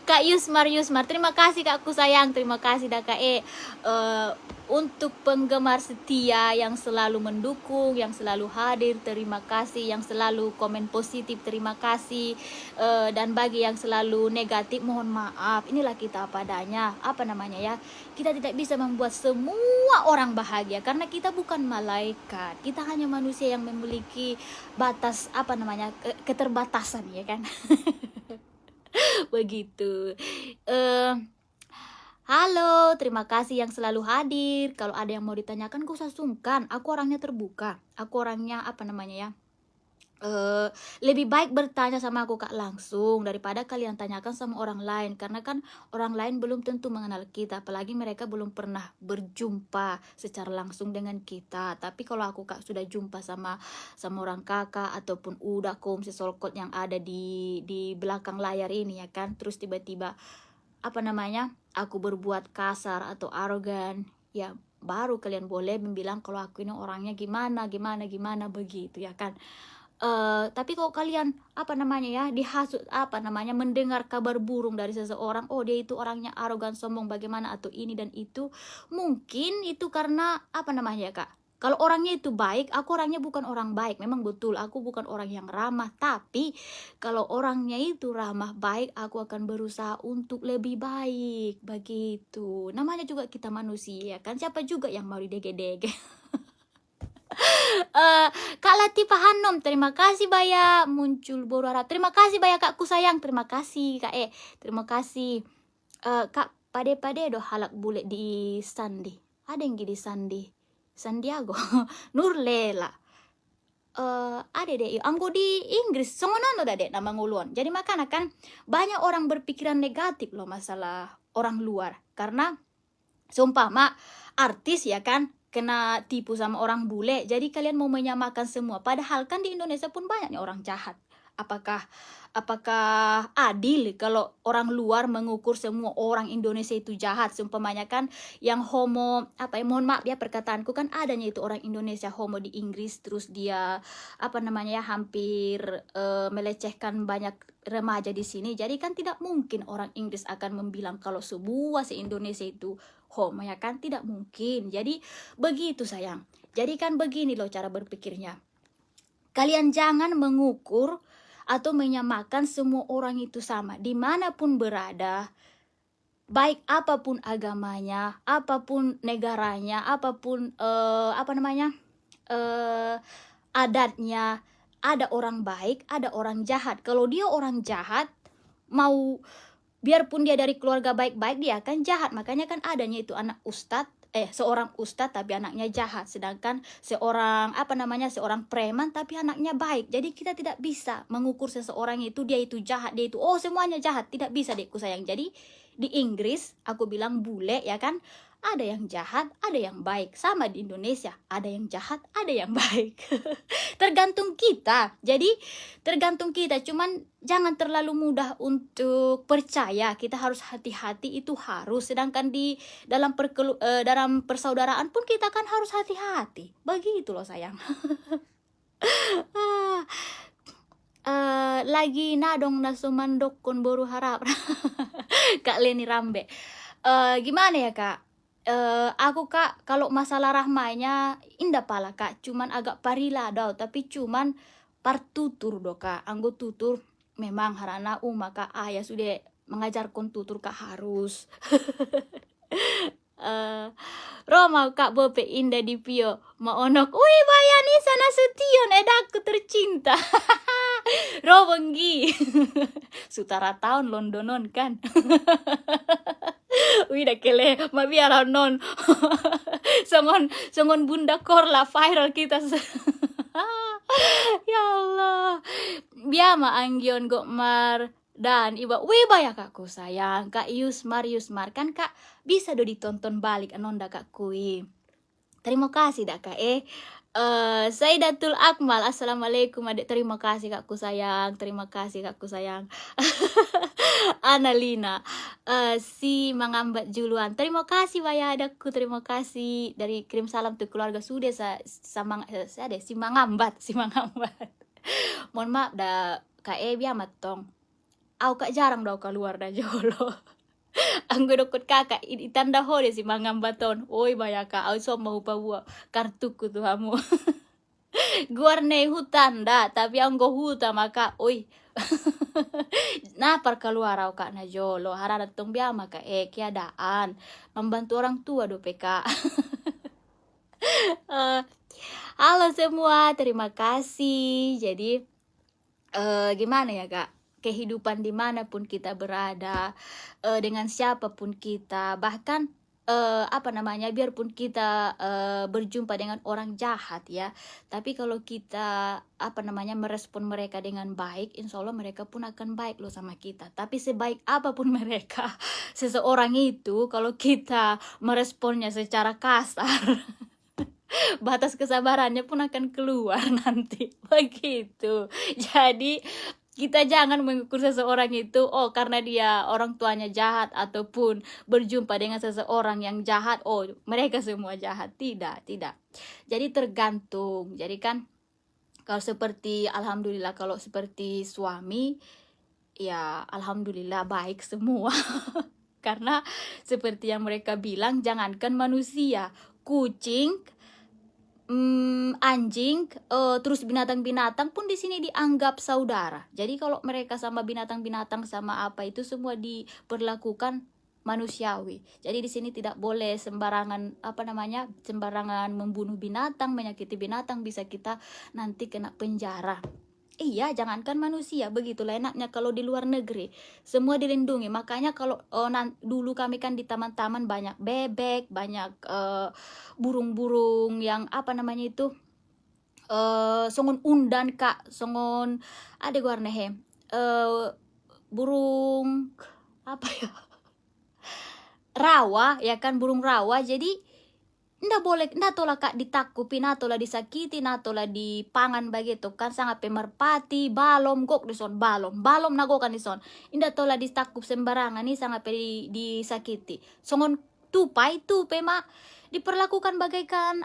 [SPEAKER 1] Kak Yusmar, terima kasih Kakku sayang, terima kasih dah Kak. Untuk penggemar setia yang selalu mendukung, yang selalu hadir, terima kasih. Yang selalu komen positif, terima kasih. Dan bagi yang selalu negatif, mohon maaf. Inilah kita apa adanya. Kita tidak bisa membuat semua orang bahagia karena kita bukan malaikat. Kita hanya manusia yang memiliki batas keterbatasan ya kan. Begitu. Halo, terima kasih yang selalu hadir. Kalau ada yang mau ditanyakan, gak usah sungkan. Aku orangnya terbuka. Aku orangnya lebih baik bertanya sama aku Kak langsung daripada kalian tanyakan sama orang lain, karena kan orang lain belum tentu mengenal kita, apalagi mereka belum pernah berjumpa secara langsung dengan kita. Tapi kalau aku Kak sudah jumpa sama orang kakak ataupun udah si solkot yang ada di belakang layar ini ya kan, terus tiba-tiba aku berbuat kasar atau arogan, ya baru kalian boleh membilang kalau aku ini orangnya gimana begitu ya kan. Tapi kalau kalian dihasut mendengar kabar burung dari seseorang, oh dia itu orangnya arogan, sombong, bagaimana atau ini dan itu, mungkin itu karena Kak. Kalau orangnya itu baik, aku orangnya bukan orang baik. Memang betul, aku bukan orang yang ramah. Tapi kalau orangnya itu ramah, baik, aku akan berusaha untuk lebih baik. Begitu. Namanya juga kita manusia, kan? Siapa juga yang mau didege-dege? Kak Latifah Hanom, terima kasih Baya. Muncul Boru Harap, terima kasih Baya Kakku sayang. Terima kasih Kak terima kasih. Kak pade-pade do halak bule di Sandi. Ada yang di Sandi Sandiago. Nurlela. Ada deh, anggo di Inggris, songonano dah deh nama nguluan. Jadi makanya kan banyak orang berpikiran negatif loh masalah orang luar. Karena sumpah mak, artis ya kan kena tipu sama orang bule, jadi kalian mau menyamakan semua. Padahal kan di Indonesia pun banyak nih orang jahat. Apakah adil kalau orang luar mengukur semua orang Indonesia itu jahat? Seumpamanya kan yang homo, mohon maaf ya perkataanku, kan adanya itu orang Indonesia homo di Inggris, terus dia hampir melecehkan banyak remaja di sini. Jadi kan tidak mungkin orang Inggris akan membilang kalau sebuah se-Indonesia itu homo, ya kan? Tidak mungkin. Jadi begitu sayang. Jadi kan begini loh cara berpikirnya. Kalian jangan mengukur atau menyamakan semua orang itu sama. Dimanapun berada, baik apapun agamanya, apapun negaranya, apapun adatnya, ada orang baik, ada orang jahat. Kalau dia orang jahat, mau biarpun dia dari keluarga baik-baik, dia akan jahat. Makanya kan adanya itu anak ustadz, seorang ustadz tapi anaknya jahat, sedangkan seorang preman tapi anaknya baik. Jadi kita tidak bisa mengukur seseorang itu dia itu jahat, dia itu semuanya jahat, tidak bisa dekku sayang. Jadi di Inggris aku bilang bule ya kan, ada yang jahat, ada yang baik. Sama di Indonesia, ada yang jahat, ada yang baik. Tergantung kita. Jadi tergantung kita, cuman jangan terlalu mudah untuk percaya. Kita harus hati-hati, itu harus. Sedangkan di dalam persaudaraan pun kita kan harus hati-hati. Begitu loh sayang. Lagi nadong nasumandok kon Boru Harap. Kak Leni Rambe. Gimana ya Kak? Aku Kak, kalau masalah rahmanya indah pala Kak, cuman agak parila dao, tapi cuman partutur do Kak. Anggo tutur memang harana Kak ayah sudah mengajarkan tutur Kak harus. Roma Kak bope indah di pio maonok. Wih bayani sana setion edaku tercinta. Robenggi. Sutara tahun Londonon kan. Wih dah kele mabiara non. Songon bunda korla viral kita. Ya Allah. Biama anggion gokmar dan iba ya kakku sayang Kak Yusmar kan Kak bisa do ditonton balik anonda Kak kui. Terima kasih dak Kak Saidatul Akmal, assalamualaikum adik, terima kasih kakku sayang, terima kasih kakku sayang. Analina, si mengambat juluan, terima kasih wayadaku, terima kasih dari kirim salam tuh keluarga sudah si mengambat. Mohon maaf dah Kak biamat tong, aku Kak jarang dah keluar dah jolo. Anggo dokut kakak itanda hode si mangambaton. Oi bayaka au so mau pawa kartuku tu hamu. Guarne hutan da tapi anggo huta maka oi. Nah par keluar au kak na jolo harana tong bia maka keadaan membantu orang tua do PK. Halo semua, terima kasih. Jadi gimana ya Kak? Kehidupan dimanapun kita berada, dengan siapapun kita, bahkan biarpun kita berjumpa dengan orang jahat ya, tapi kalau kita merespon mereka dengan baik, insya Allah mereka pun akan baik loh sama kita. Tapi sebaik apapun mereka, seseorang itu kalau kita meresponnya secara kasar, batas kesabarannya pun akan keluar nanti. Begitu. Jadi kita jangan mengukur seseorang itu karena dia orang tuanya jahat ataupun berjumpa dengan seseorang yang jahat mereka semua jahat. Tidak. Jadi tergantung. Jadi kan Kalau seperti alhamdulillah, kalau seperti suami ya alhamdulillah baik semua. Karena seperti yang mereka bilang, jangankan manusia, kucing, anjing, terus binatang-binatang pun di sini dianggap saudara. Jadi kalau mereka sama binatang-binatang sama apa itu semua diperlakukan manusiawi. Jadi di sini tidak boleh sembarangan sembarangan membunuh binatang, menyakiti binatang, bisa kita nanti kena penjara. Iya, jangankan manusia, begitulah enaknya kalau di luar negeri. Semua dilindungi. Makanya kalau dulu kami kan di taman-taman banyak bebek, banyak burung-burung yang songon undan kak, songon ada warna burung apa ya? Rawa, ya kan, burung rawa. Jadi ndak boleh, ndak tola kak ditakupi, ndak tola disakiti, ndak tola dipangan begitu kan, sangat pemerpati, balom gok dison, balom nagokan dison, ndak tola ditakup sembarangan nih, sangat disakiti. Songon tupai mak diperlakukan bagaikan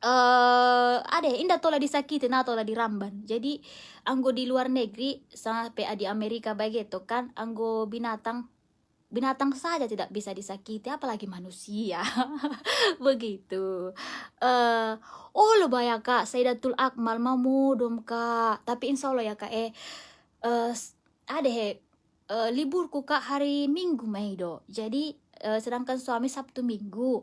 [SPEAKER 1] ada indah tola disakiti, ndak tola diramban. Jadi anggo di luar negeri sampai di Amerika begitu kan, anggo binatang saja tidak bisa disakiti, apalagi manusia. Begitu. Oh lo bayar kak, Saidatul Akmal mau dom kak, tapi insya Allah ya kak ada liburku kak hari Minggu Maido. Jadi sedangkan suami Sabtu Minggu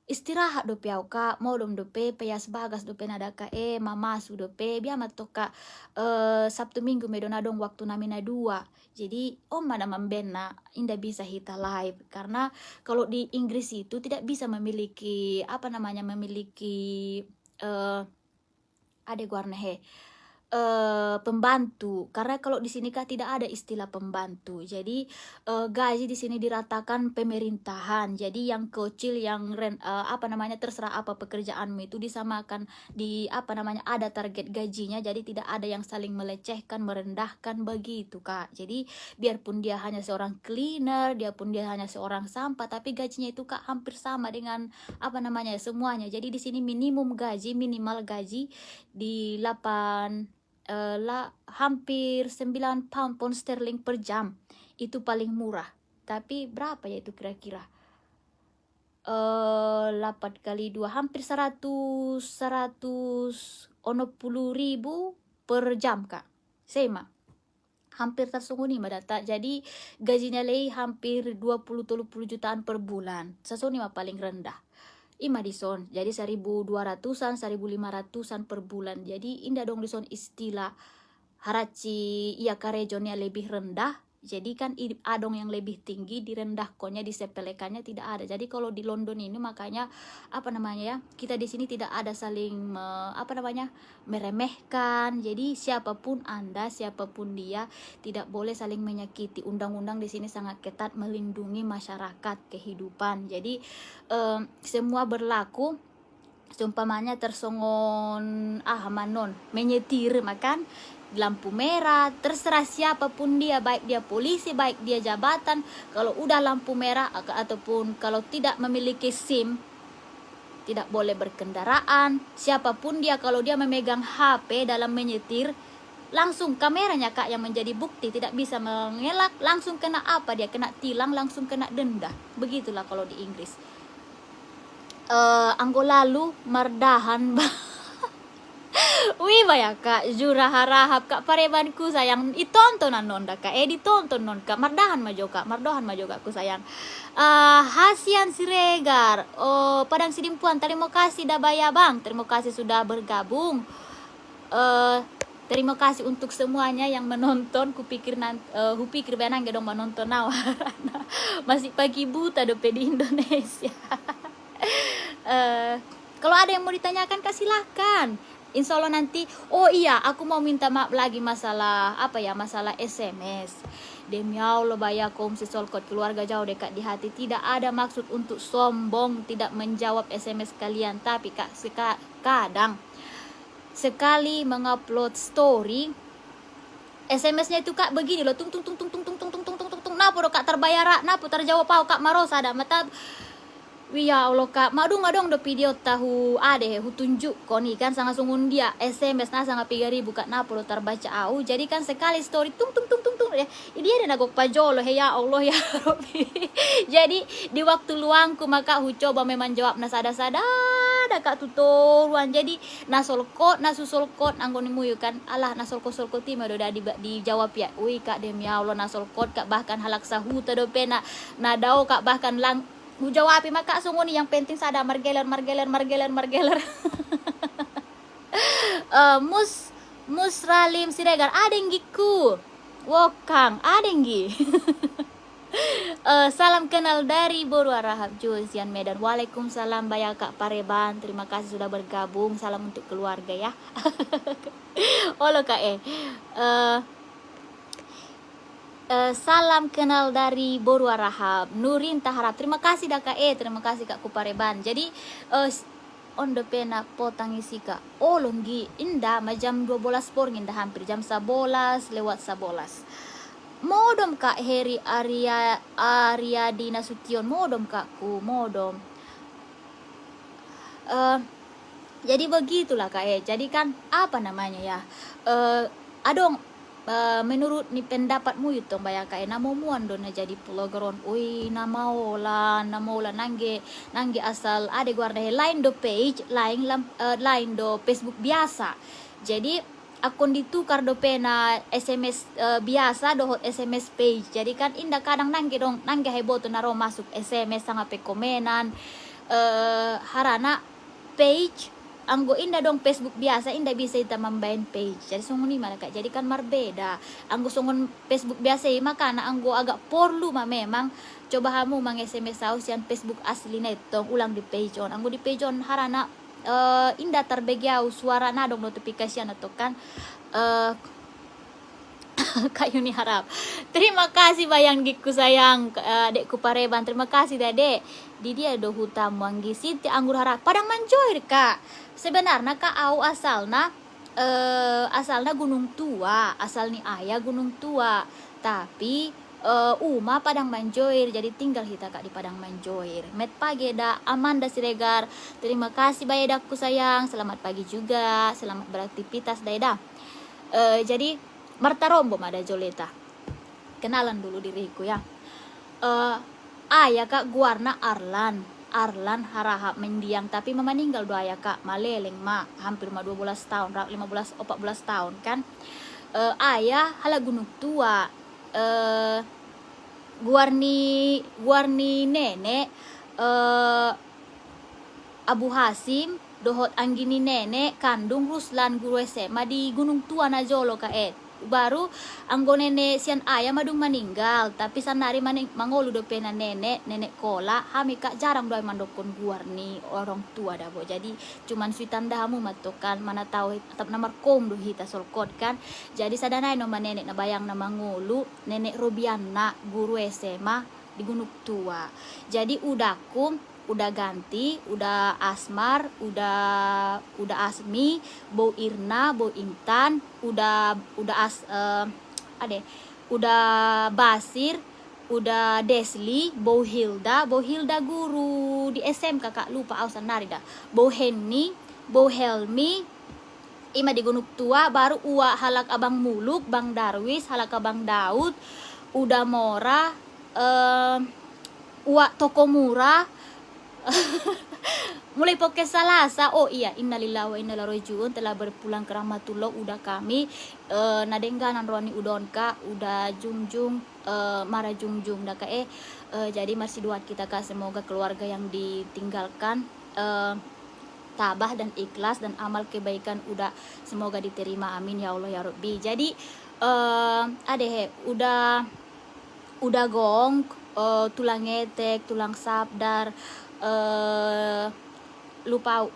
[SPEAKER 1] istirahat dope au kak, mau dom dope peyas bagas dope nada kak mama su dope biar matok kak Sabtu Minggu medona dong waktu namina 2. Jadi mana membena indah bisa hita live, karena kalau di Inggris itu tidak bisa memiliki memiliki ada warna pembantu, karena kalau di sini kan tidak ada istilah pembantu. Jadi gaji di sini diratakan pemerintahan. Jadi yang kecil, yang terserah apa pekerjaanmu itu disamakan ada target gajinya. Jadi tidak ada yang saling melecehkan, merendahkan begitu kak. Jadi biarpun dia hanya seorang cleaner, dia hanya seorang sampah, tapi gajinya itu kak hampir sama dengan semuanya. Jadi di sini minimal gaji di 8 hampir 9 pound sterling per jam, itu paling murah. Tapi berapa ya itu kira-kira 8 kali 2 hampir 100 ribu per jam kak, sema hampir tersunguni data. Jadi gajinya lei hampir 20-30 jutaan per bulan, sasoni paling rendah ima dison. Jadi 1.200-an 1.500-an per bulan. Jadi indah dong dison istilah haraci iya karejonnya lebih rendah. Jadi kan adong yang lebih tinggi direndahkannya, disepelekannya tidak ada. Jadi kalau di London ini makanya kita di sini tidak ada saling meremehkan. Jadi siapapun Anda, siapapun dia, tidak boleh saling menyakiti. Undang-undang di sini sangat ketat melindungi masyarakat kehidupan. Jadi semua berlaku. Seumpamanya tersongon manon menyetir makan lampu merah, terserah siapapun dia, baik dia polisi, baik dia jabatan, kalau udah lampu merah ataupun kalau tidak memiliki SIM tidak boleh berkendaraan. Siapapun dia, kalau dia memegang HP dalam menyetir, langsung kameranya kak yang menjadi bukti, tidak bisa mengelak, langsung kena dia kena tilang, langsung kena denda. Begitulah kalau di Inggris. Anggo lalu mardahan wih ya kak, jurah harahap kak parebanku sayang, itontonan nonda kak, ditonton non kak, mardahan majo kak ku sayang. Hasian Siregar, Padang Sidimpuan, terima kasih dah bayar bang, terima kasih sudah bergabung. Terima kasih untuk semuanya yang menonton. Kupikir benang gedong menonton masih pagi buta dope di Indonesia. Kalau ada yang mau ditanyakan kak silakan. Insya Allah nanti. Oh iya, aku mau minta maaf lagi masalah masalah SMS. Demi Allah bayakum sisolkot keluarga jauh dekat di hati. Tidak ada maksud untuk sombong, tidak menjawab SMS kalian. Tapi kak kadang sekali mengupload story, SMS-nya itu kak begini loh, tung tung napo kak terbayar, napo terjawab kak marosa ada mata. Wih ya Allah kak, madung do video tahu ade hu tunjuk koni kan sangat sungun dia SMS na sangat 3.000 kak na perlu terbaca au. Jadi kan sekali story tung ya. Ini ada nagok pajolo he ya Allah ya Rabbi. Jadi di waktu luangku maka hu coba memang jawab na sada kak tutoruan. Jadi nasolkot nasusolkot anggone muyu kan alah nasolkot ti do dijawab ya. Wih kak demi Allah nasolkot kak bahkan halak sahuta do pena nadao kak bahkan lang jawabi maka sunguni yang penting sada margeler Musralim Siregar adenggiku wokang adenggi. Salam kenal dari Boru Arahap Juzian Medan. Waalaikumsalam Baya Kak Pareban, terima kasih sudah bergabung. Salam untuk keluarga ya. Halo Kak salam kenal dari Boru Arahap Nurin Taharap. Terima kasih dah Kak terima kasih Kak Kupareban. Jadi on the pena potang isi Kak. Oh longgi indah jam 12 porngin dah hampir jam 11 lewat 11. Modom Kak Heri Ariadi Nasution modom Kakku modom. Jadi begitulah Kak Jadi kan apa namanya ya? Adong menurut ni pendapatmu itu Mbak Kak namo muan do na jadi pulogeron ui namaulah nangge asal ade guarda lain do page lain do Facebook biasa. Jadi akun ditukar do pena SMS biasa do SMS page. Jadi kan indah kadang nangge hebo to naro masuk SMS sangat pekomenan harana page anggo indah dong Facebook biasa indah bisa kita membain page. Jadi sungguh mana Kak. Jadi kan marbeda. Anggo sungguh Facebook biasa maka na anggo agak porlu memang coba kamu mang SMS saus yang Facebook asli netong ulang di page on. Anggo di page on harana indah terbegiau suara na dong notification atau kan Kak Yuni Harap. Terima kasih bayang giku sayang Dekku Pareban. Terima kasih Dek. Di dia do hutam wanggi Siti Anggur Harap. Padang Manjoir Kak. Sebenarnya Kak au asalna Gunung Tua, asal ni ayah Gunung Tua. Tapi Uma Padang Manjoir, jadi tinggal kita Kak di Padang Manjoir. Met pagi da Amanda Siregar. Terima kasih bayedaku sayang. Selamat pagi juga. Selamat beraktivitas Daida. Jadi Marta Rombo ada Joleta. Kenalan dulu diriku ya. Ayah Kak guarna Arlan Harahap mendiang tapi meninggal doa ya Kak maleleng hampir 12 tahun 15 14 tahun kan. Ayah hala Gunung Tua guarni nenek Abu Hasim dohot anggini nenek kandung Ruslan guru SMA di Gunung Tua Najolo Kak baru anggo nenek sian ayah madung meninggal tapi sanari mangolu do pena nenek kola hami Kak jarang doa mandokon guarni orang tua dah bo. Jadi cuman suitan dahamu matokan mana tahu tetap nomor kom do hita solkot kan. Jadi sadanai no nenek na bayang na mangolu nenek Robiana guru SMA di Gunung Tua. Jadi udah ganti, udah Asmar, udah Asmi, Bo Irna, Bo Intan, udah Basir, udah Desli, Bo Hilda guru di SMK Kak lupa ausan nari dah. Bo Henny, Bo Helmi, ima di Gunung Tua baru uwa halak Abang Muluk, Bang Darwis, halak Abang Daud, udah Mora, uwa Tokomura. Mulai pokok Salasa oh iya innalillahi wa inna ilaihi rajiun telah berpulang ke rahmatullah udah kami nadengganan roani udon Kak udah jungjung mara jungjung dah Kak jadi masih doa kita Kak semoga keluarga yang ditinggalkan tabah dan ikhlas dan amal kebaikan udah semoga diterima amin ya Allah ya Rabbi. Jadi udah gong tulang ngetek tulang sabdar lupa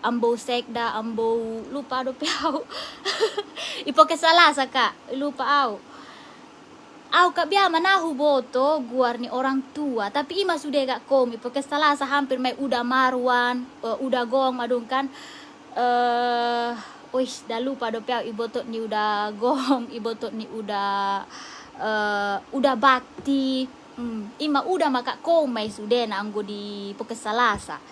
[SPEAKER 1] ambo sekda ambo lupa do piau ipoke Salasa Kak lupa au Kak biar manahu boto guarni orang tua tapi ima sudah gak kom ipoke Salasa hampir mai udah Marwan udah gong madung kan dah lupa do piau ibotot ni udah gong ibotot ni udah bakti Ima udah maka komai sudah na anggo di Pekesalasa.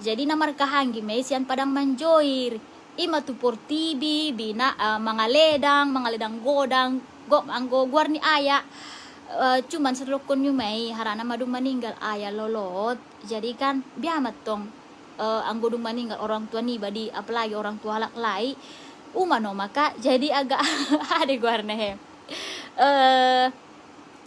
[SPEAKER 1] Jadi namar kahanggi mesian padang manjoir. Ima tu portibi bina mangaledang godang anggo guarni aya. Cuman serlokon nyumai harana madu meninggal ayah lolot. Jadi kan biamat tong anggo dung meninggal orang tua nih badi apalagi orang tua halak lai umano maka jadi agak ada guarna he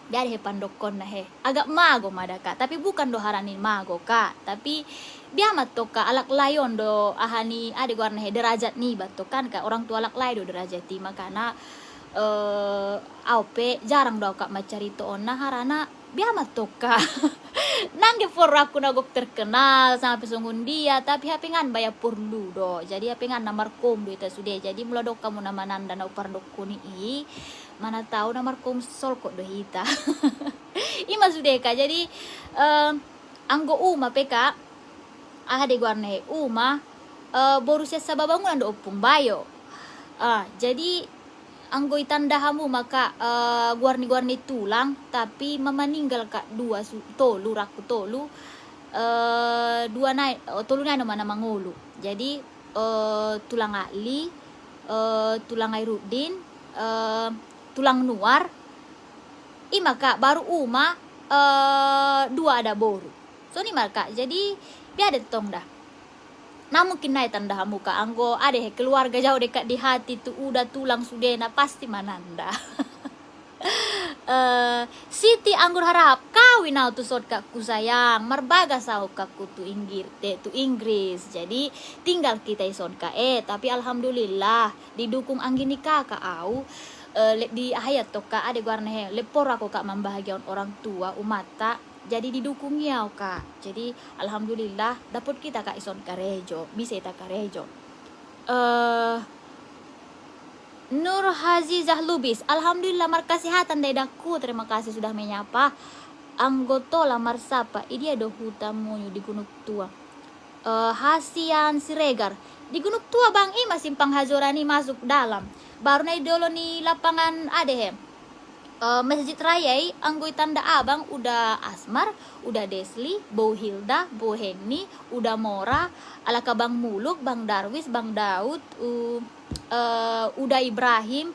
[SPEAKER 1] biar he pandokon na he agak mago madaka tapi bukan do harani mago ka tapi biamat to ka alak layon do ahani ada guarna he derajat nih bato kan ka orang tua alak lai do derajat ti makana aupe jarang do kak macarito onna harana biamat to ka nangge for aku nagok terkenal sama pesunggun dia tapi hapingan bayar perlu do jadi hapingan namar kom do ita sudah jadi mulodok kamu nama nanda na upar dokuni i mana tahu namar kom sol kok do hita ima sudah ka jadi anggo uma peka de guarne uma borusia sababangunan do opung bayo jadi anggo itanda hamu maka guarni tulang tapi memaninggal kak dua tolu raku tolu dua nai tolu nai mana mangulu jadi tulang ali tulang airudin tulang nuar maka baru uma dua ada boru so ni maka jadi biada tong dah. Nah mungkin naik tanda muka anggo ada keluarga jauh dekat di hati tu udah tulang sudena pasti mananda. Siti anggur harap kawin au tu sot kakku sayang marbaga sau kakku tu Inggris jadi tinggal kita ison ka tapi alhamdulillah didukung anggini kakak au di hayat toka ada guarna he lepor aku kak membahagiakan orang tua umata jadi didukung ya kak jadi alhamdulillah dapat kita kak ison karejo bisa kita karejo Nur Hazizah Lubis alhamdulillah markasihatan daidaku terima kasih sudah menyapa anggoto lamar sapa dia do hutamu di Gunung Tua Hasian Siregar di Gunung Tua bang ima simpang Hazorani masuk dalam baru na idolo ni lapangan adehem Masjid Raya anggoi tanda abang udah Asmar, udah Desli, Bo Hilda, Bo Henny, udah Mora, alaka Bang Muluk, Bang Darwis, Bang Daud, udah Ibrahim,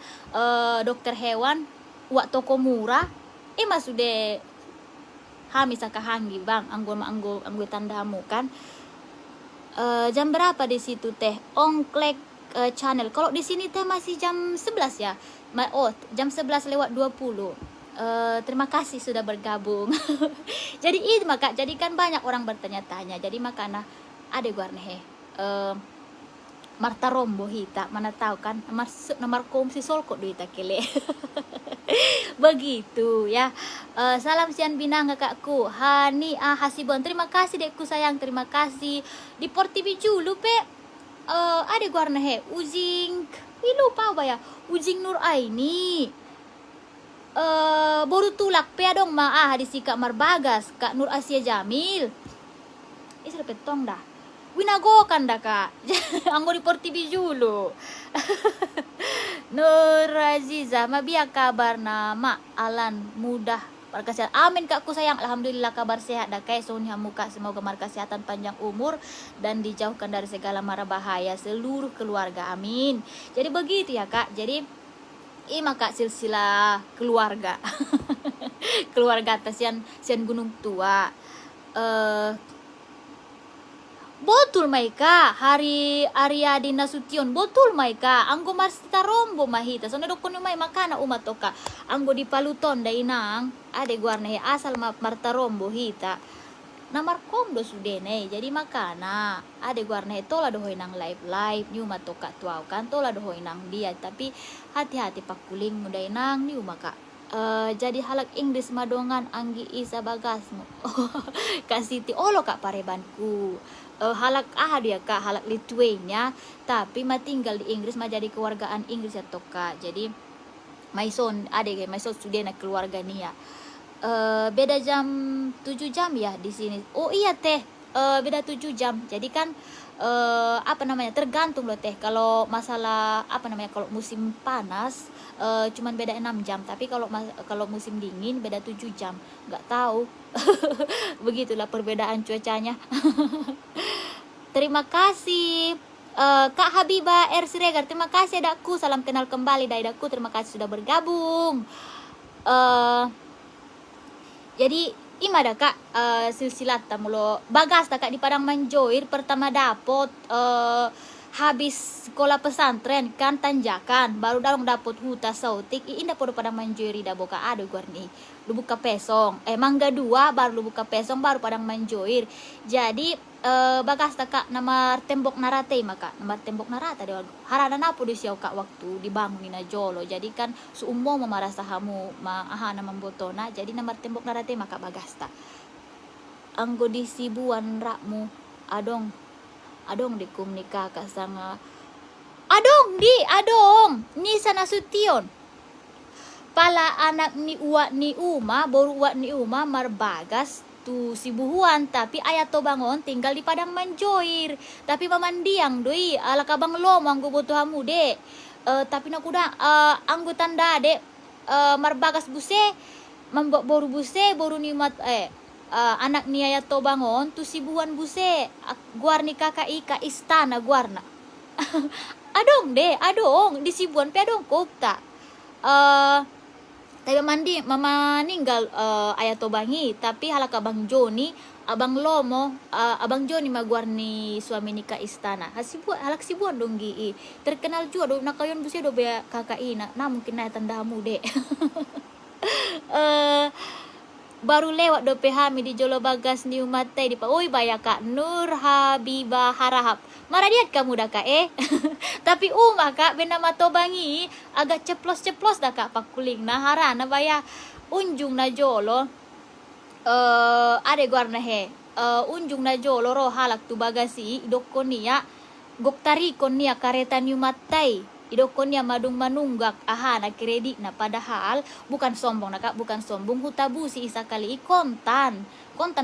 [SPEAKER 1] dokter hewan, Wak Toko Murah, mas sudah hamisa kahanggi bang, anggoi tandamu kan. Jam berapa di situ teh? Ongklek channel. Kalau di sini teh masih jam 11 ya. Jam 11 lewat 20. Terima kasih sudah bergabung. Jadi ini maka jadikan banyak orang bertanya-tanya. Jadi makana ada guarne Marta Rombo hita mana tahu kan nomor kom si sol kok duita kele. Begitu ya. Salam sian binang kakakku Hani Hasibon. Terima kasih dekku sayang, terima kasih. Di Portibi Julu pe ada guarna Ujing lupa apa ya Ujing Nur Aini baru tulak pe dong di si Kak Marbagas Kak Nur Asia Jamil sudah petong dah winagokan dah kak anggo di Portibi Julu Nur Aziza mabia kabar nama Alan mudah berkesehatan amin kakku sayang alhamdulillah kabar sehat dah kayak sonya muka semoga berkesehatan panjang umur dan dijauhkan dari segala mara bahaya seluruh keluarga amin jadi begitu ya kak jadi kak silsilah keluarga keluarga atas sian Gunung Tua Botul maika hari Aryadi Nasution botul maika anggo Marta Rombo mahita sono dokon mai makana umat toka anggo di Paluton dainang ade guarna asal Marta Rombo hita namar komdo sudene jadi makana ade guarna tola do hoinang live nyuma toka tuau kan tola do hoinang dia tapi hati-hati pakuling mudainang ni umaka jadi halak Inggris madongan anggi isa bagasmu Kak Siti olo kak parebanku halak dia kak halak Lithuania tapi tinggal di Inggris jadi keluargaan Inggris ya toka jadi maison sudah na keluarga nia beda jam 7 jam ya di sini oh iya teh beda 7 jam jadi kan apa namanya, tergantung loh teh. Kalau masalah apa namanya, kalau musim panas cuman beda 6 jam, tapi kalau musim dingin beda 7 jam. Nggak tahu. Begitulah perbedaan cuacanya. Terima kasih Kak Habibah R. Siregar, terima kasih dakku, salam kenal kembali dakku, terima kasih sudah bergabung. Jadi ima dah kak silsilat tamulo bagas dah kak di Padang Manjoir pertama dapot habis sekolah pesantren kan tanjakan baru dalam dapot huta sautik indah podo Padang Manjoir ida boka ado guarni lu buka pesong mangga 2 baru lu buka pesong baru Padang Manjoir. Jadi bagas tak kak nama tembok narate maka nama tembok narata de harana napo di siau kak waktu dibangunin jolo. Jadi kan suummo memarasa hamu aha nama botona jadi nama tembok narate maka bagas tak anggo di sibuan rakmu adong di kum nikah kak sanga adong ni sana sution pala anak ni uak ni uma boru uak ni uma marbagas tu si buhuan tapi ayat to bangun tinggal di Padang Manjoir tapi mamandiang doi ala kabang lo manggo butuh hamu de tapi nak kuda anggo tanda de marbagas buse mambok boru buse boru ni mat anak ni ayat to bangun tu si buhuan buse guarni kakak ika istana guarna adong di sibuan pe adong kota tapi mama ninggal ayat bangi tapi halak abang Joni abang Lomo abang Joni maguarni suami nikah istana halak sibuan dong gi terkenal juga do nakayon busi do be kakak ina nah mungkin na tandamu de baru lewat do pehami di Jolo Bagas ni umatai di oi baya kak Nur Habibah Harahap maradiat kamu dah kak tapi kak benama tobangi agak ceplos dah kak pakuling nah harana baya unjung na Jolo ade guarna unjung na Jolo ro halak tu bagasi dokonia goktarikon nia kareta ni umatai idokonya madung manunggak ahana kredit na padahal bukan sombong nak bukan sombong hutabusi isa kali kontan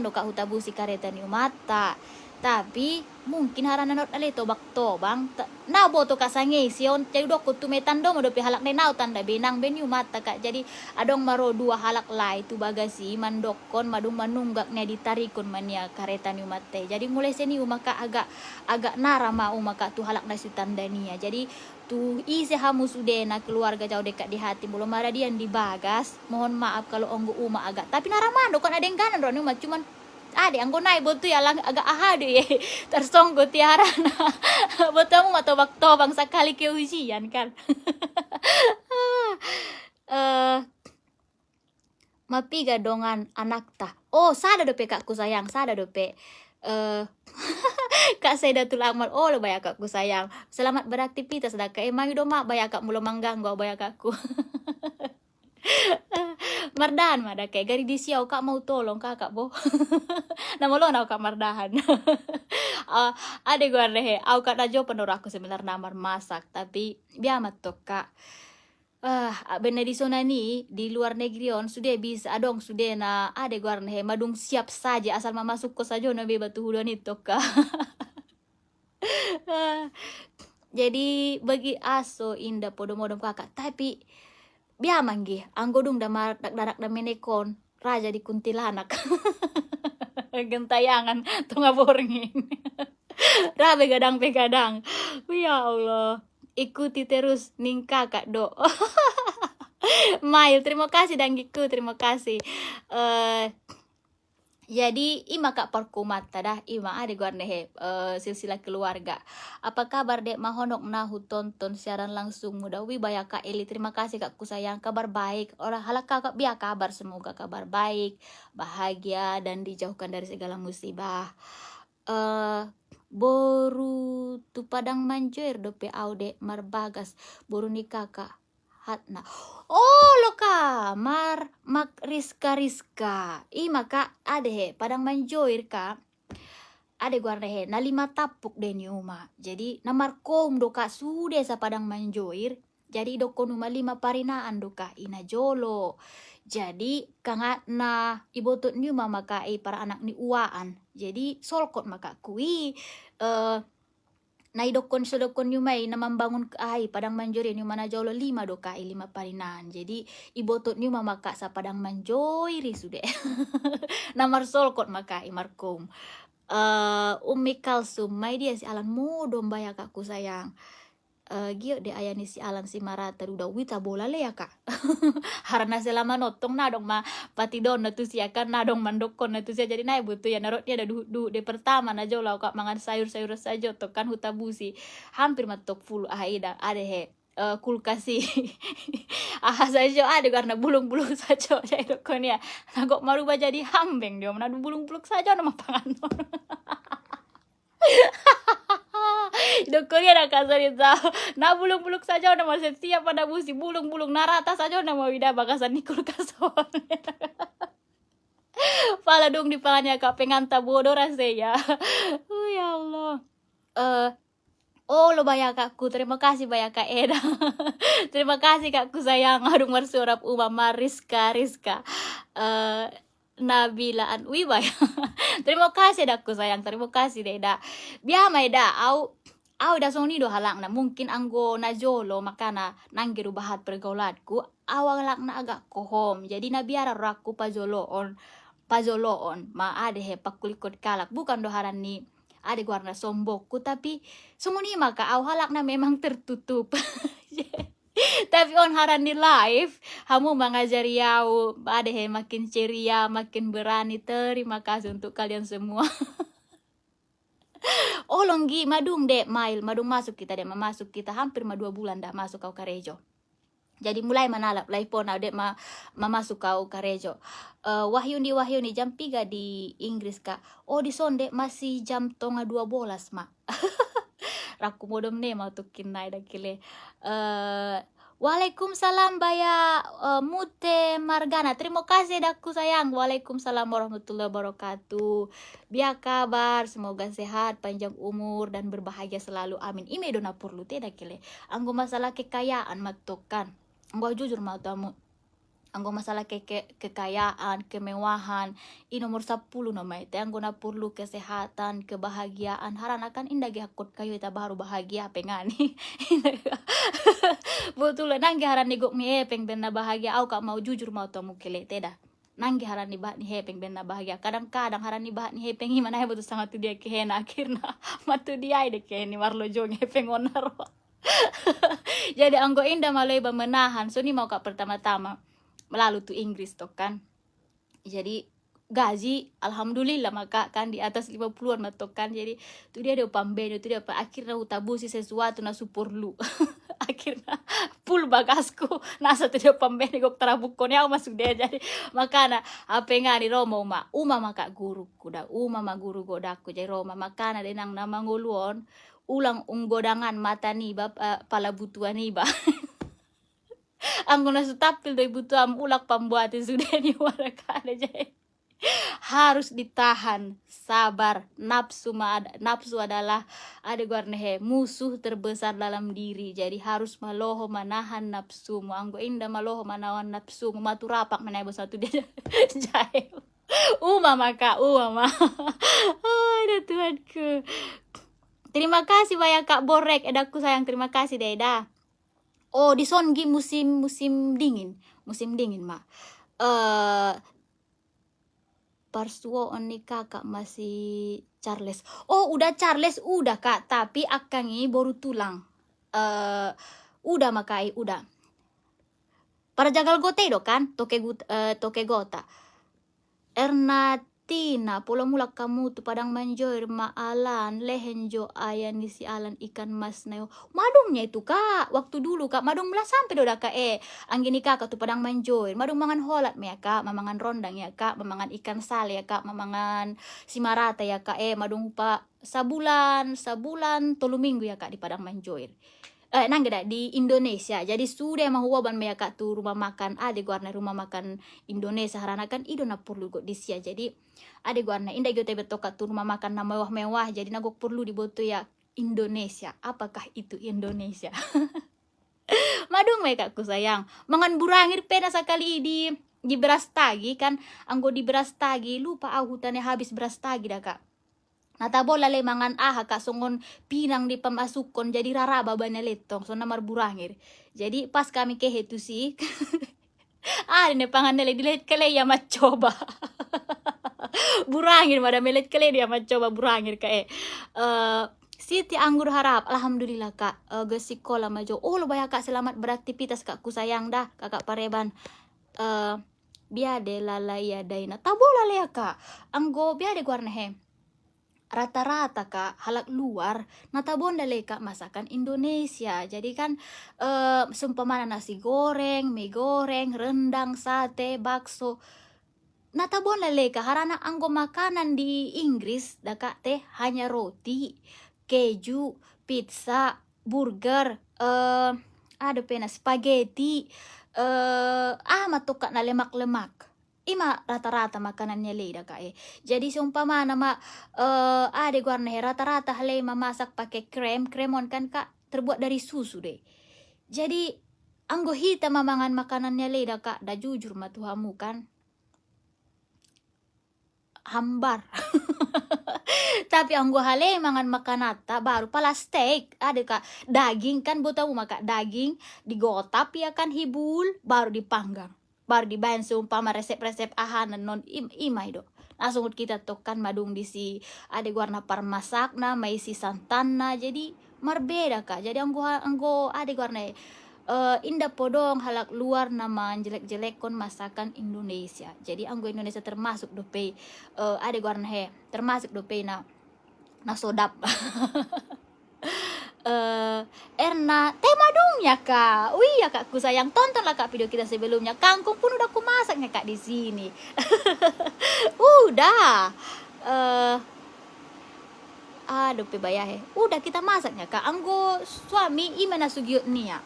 [SPEAKER 1] do kak hutabusi kareta ni umata tapi mungkin harana not ale tobang na boto ka sange sion jadi doko tumetan do mo do halak ne nau tanda benang benyu mata kak jadi adong maro 2 halak lai tu bagasi mandokon madung manunggak ne ditarikon mania kareta ni umate jadi mulai seni umaka agak narama umaka tu halak na sutandania jadi tu isi hamu sudena keluarga jauh dekat di hati belum ada dia di bagas mohon maaf kalau onggo uma agak tapi naramando kan ada yang kanan ro cuman ade anggo nai botu ya lang agak ahadu ye tersonggo tiarana botamu matobak tobang sekali ke ujian kan mapiga dongan anak ta sada dope kakku sayang sada dope Kak Saidatul Amal lo baya kakku sayang selamat beraktivitas dah kak emang do mak baya kak mulo mengganggu baya kakku Mardahan mada kayak gari di siau kak mau tolong kakak bo nama lo kak Mardahan ade gua rehe au kak najo penur aku sebenarnya namar masak tapi biamat tok kak bener di zona ni di luar negeri on sudah bisa adong sudah na ade gua rehe madung siap saja asal mama masuk kos saja nabi batu hudan itu kak jadi bagi aso indah podo-modom kakak tapi biar manggi anggodung damar darak menekon raja di kuntilanak gentayangan tunga boringin rabe gadang pegadang ya Allah ikuti terus ning kakak do Mail terima kasih danggiku terima kasih jadi ima kak parkumata dah ima ade guarnehe silsilah keluarga apa kabar dek mahonok nahu tonton siaran langsung muda baya kak Eli terima kasih kakku sayang kabar baik orang halak kakak biar kabar semoga kabar baik bahagia dan dijauhkan dari segala musibah boru tu Padang Manjoir dope aude marbagas boru ni kakak hatna lo kamar mak Rizka maka ade Padang Manjoir kak ade guarnehe na 5 tapuk de nyuma jadi namar kom do kak sude sa Padang Manjoir jadi do konuma 5 parinaan do kak ina Jolo jadi kangat na ibotut nyuma maka para anak ni uaan jadi solkot maka kui naidokon sodokon yumay na membangun ay Padang Manjoy ni mana jolo 5 do kai 5 parinan. Jadi ibotot ni mamaka sa Padang Manjoy ri sude. Namar solkot makai markom. Umi kalsum mai dia si Alan modom baya kakku sayang. Gio de ayani si Alan si Marata udah wita bola le ya kak. Harana selama notong nadong ma patidon na tu siya kan nadong mandokon na tu siya jadi naik butuh ya narot dia ada du de pertama na jolau kak mangan sayur-sayur saja to kan hutabusi hampir matok full aida ada he kulkasi saja ada karena bulung-bulung saja saya dokon ya nagok marubah jadi hambeng dia menadu bulung-bulung saja nama pangan. Dokternya nak kasih tahu, na bulung-bulung saja nama setiap pada busi bulung-bulung narata saja nama wida bakasan nikul kason. Pala dong di palanya kak penganta bodoh rasanya. Ya Allah. Oh lo banyak kakku, terima kasih banyak kak Eda. Terima kasih kakku sayang, aduh marsurap umama Rizka. Nabila Wiba ya. Terima kasih dakku sayang, terima kasih Deda. Biama Eda, au da soni do halak na mungkin anggo na jolo makana nanggiru bahat pergaulatku awalak na agak kohom. Jadi na biara rakku pajoloon ma ade he pakulikot kalak bukan do harani ade warna sombokku tapi semuni maka au halak na memang tertutup. Tapi on harani live kamu mengajari au ade he makin ceria makin berani. Terima kasih untuk kalian semua. Oh longgi madung dek madung masuk kita hampir 2 bulan dah masuk kau Karejo. Jadi mulai manalap laipon dek masuk kau Karejo. Wahyu ni jam 3 di Inggris kak. Oh di sonde masih jam 11:30 mak. Raku modom ne mau tukin naik dakile. Waalaikumsalam Baya Mute Margana. Terima kasih dakku sayang. Waalaikumsalam warahmatullahi wabarakatuh. Biar kabar, semoga sehat, panjang umur dan berbahagia selalu. Amin. Ime dona perlu tidak kile. Anggo masalah kekayaan matokan. Anggo jujur mau tamu. Anggo masalah kekayaan, kemewahan, ini nomor 10 namanya. Anggo na perlu kesehatan, kebahagiaan. Haranakan indah hakot kayo ita baru bahagia pengani. Betul nanggi harani gok mi hepeng ben na bahagia. Au kak mau jujur mau tamu kele teda. Nanggi harani bahat ni hepeng ben na bahagia. Kadang-kadang harani bahat ni hepeng himana he betul sangat tu dia kehena akhirna matu dia ide keheni warlo jong hepeng onaro. Jadi anggo indah maleba menahan. So ni mau kak pertama-tama melalui tuh Inggris toh kan. Jadi gaji alhamdulillah maka kan di atas 50-an matokan. Jadi tuh dia ada pambeno tuh dia apa akhirnya utabusi sesuatu na super lu. Akhirnya full bagasku nasa tuh dia pambeno gok terabukon ya masuk dia jadi makana apa ngani Roma uma maka guru kuda ma guru godaku jadi Roma makana denang nama nguluon ulang unggodangan mata niba pala butuan niba. Anggo na sutapil do butuh ulak pembuatin sudah ni warakana jadi harus ditahan, sabar. Nafsu adalah ada guarnehe musuh terbesar dalam diri. Jadi harus maloho manahan nafsu. Anggo indah maloho manawan nafsu. Maturapak manay satu dia jahil. Mama. Oh, ada Tuhanku. Terima kasih banyak Kak Borek. Edaku sayang, terima kasih Deda. Oh, di Songi musim dingin. Musim dingin, Mak. Parsuon nih kakak masih Charles. Oh udah Charles udah kak, tapi akang ini baru tulang. Udah makai udah. Para jagal gote do kan, toke gota. Ernatina, pola mulak kamu tu Padang Manjoy maalan lehenjo ayan si alan ikan mas nayo. Madungnya itu kak, waktu dulu kak madung belas sampai do kak anggini kakak tu Padang Manjoy. Madung mangan holat ya kak, mamangan rondang ya kak, mamangan ikan sale ya kak, mamangan simarata ya kak madung pa sabulan 3 minggu ya kak di Padang Manjoy. Nanggeda di Indonesia. Jadi sudah mahuwaban ya kak tu rumah makan ade guarna rumah makan Indonesia harana kan ido na perlu go disia. Jadi ade guarna indah gitu beto kak tu rumah makan na mewah-mewah. Jadi nagok perlu diboto ya Indonesia. Apakah itu Indonesia? Madung me kakku sayang. Mangan burangir pena sekali di beras tagi kan. Anggo di beras tagi lupa hutannya habis beras tagi dah kak. Natabola le mangan aha kak songon pinang di pemasukon jadi raraba banya letong so namar burangir. Jadi pas kami ke itu sih ne pangan nele dilet kale ya macoba. Burangir mada melet kale dia macoba burangir kae. Siti anggur harap alhamdulillah kak ge sekolah majo. Oh lo banyak kak selamat beraktivitas kak ku sayang dah kakak Pareban. Biade lalaya daina tabola le kak. Anggo biade guarna he. Rata-rata kak halak luar natabonda le kak masakan Indonesia. Jadi kan seumpamana nasi goreng, mie goreng, rendang, sate, bakso. Natabonda le kak harana anggo makanan di Inggris da kak teh hanya roti, keju, pizza, burger, ada pena spaghetti, matok kak na lemak-lemak. Ima rata-rata makanannya leda kak Jadi seumpama nama ada guarna rata-rata hale memasak pakai kremon kan kak terbuat dari susu deh. Jadi anggo hita mamangan makanannya leda kak, dah jujur matuhamu kan hambar. Tapi anggo hale mangan makanata baru pala steak ada kak daging kan botamu maka daging digotap ya kan hibul baru dipanggang. Baru dibayan seumpama resep-resep ahanan non imai do. Langsung kita tokan madung di si ada warna parmasakna, mai si santana jadi marbeda kak. Jadi anggo ada warna indah podong halak luar nama jelek-jelekon masakan Indonesia. Jadi anggo Indonesia termasuk dope ada warna termasuk dope na sodap. Erna tema dong ya kak. Iya kak ku sayang tontonlah kak video kita sebelumnya. Kangkung pun udah ku masaknya kak di sini. Udah. Aduh pebaya udah kita masaknya kak. Anggo suami imana sugiot nia.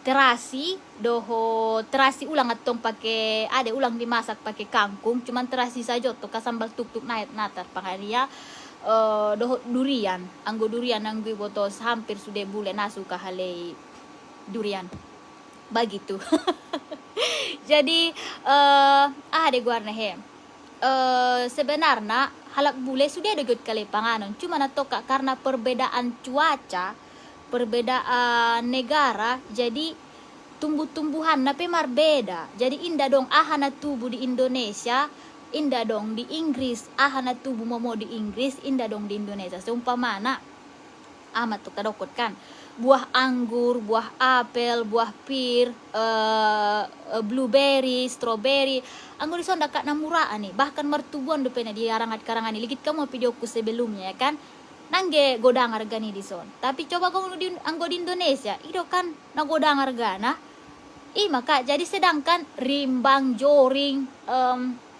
[SPEAKER 1] Terasi doho terasi ulang atong pakai ada ulang dimasak pakai kangkung. Cuman terasi saja tuh kasambal tuk-tuk natar pangaria. Doho durian anggo botos hampir sudah bulan nasu kahale durian begitu. Jadi ada guarna sebenarnya halak bule sudah ada good kali panganon cuma natoka karena perbedaan cuaca perbedaan negara jadi tumbuh-tumbuhan nape marbeda jadi indah dong ahana tubuh di Indonesia indah dong di Inggris ahana tubuh momo di Inggris indah dong di Indonesia seumpamana amat tuh kadokot kan buah anggur buah apel buah pir blueberry strawberry anggur iso ndak namuraan nih bahkan mertubuan depena di arangat-karangan ini likit kamu videoku sebelumnya ya kan nangge godang harga nih di son tapi coba kamu di anggo di Indonesia itu kan na godang harga nah maka jadi sedangkan rimbang joring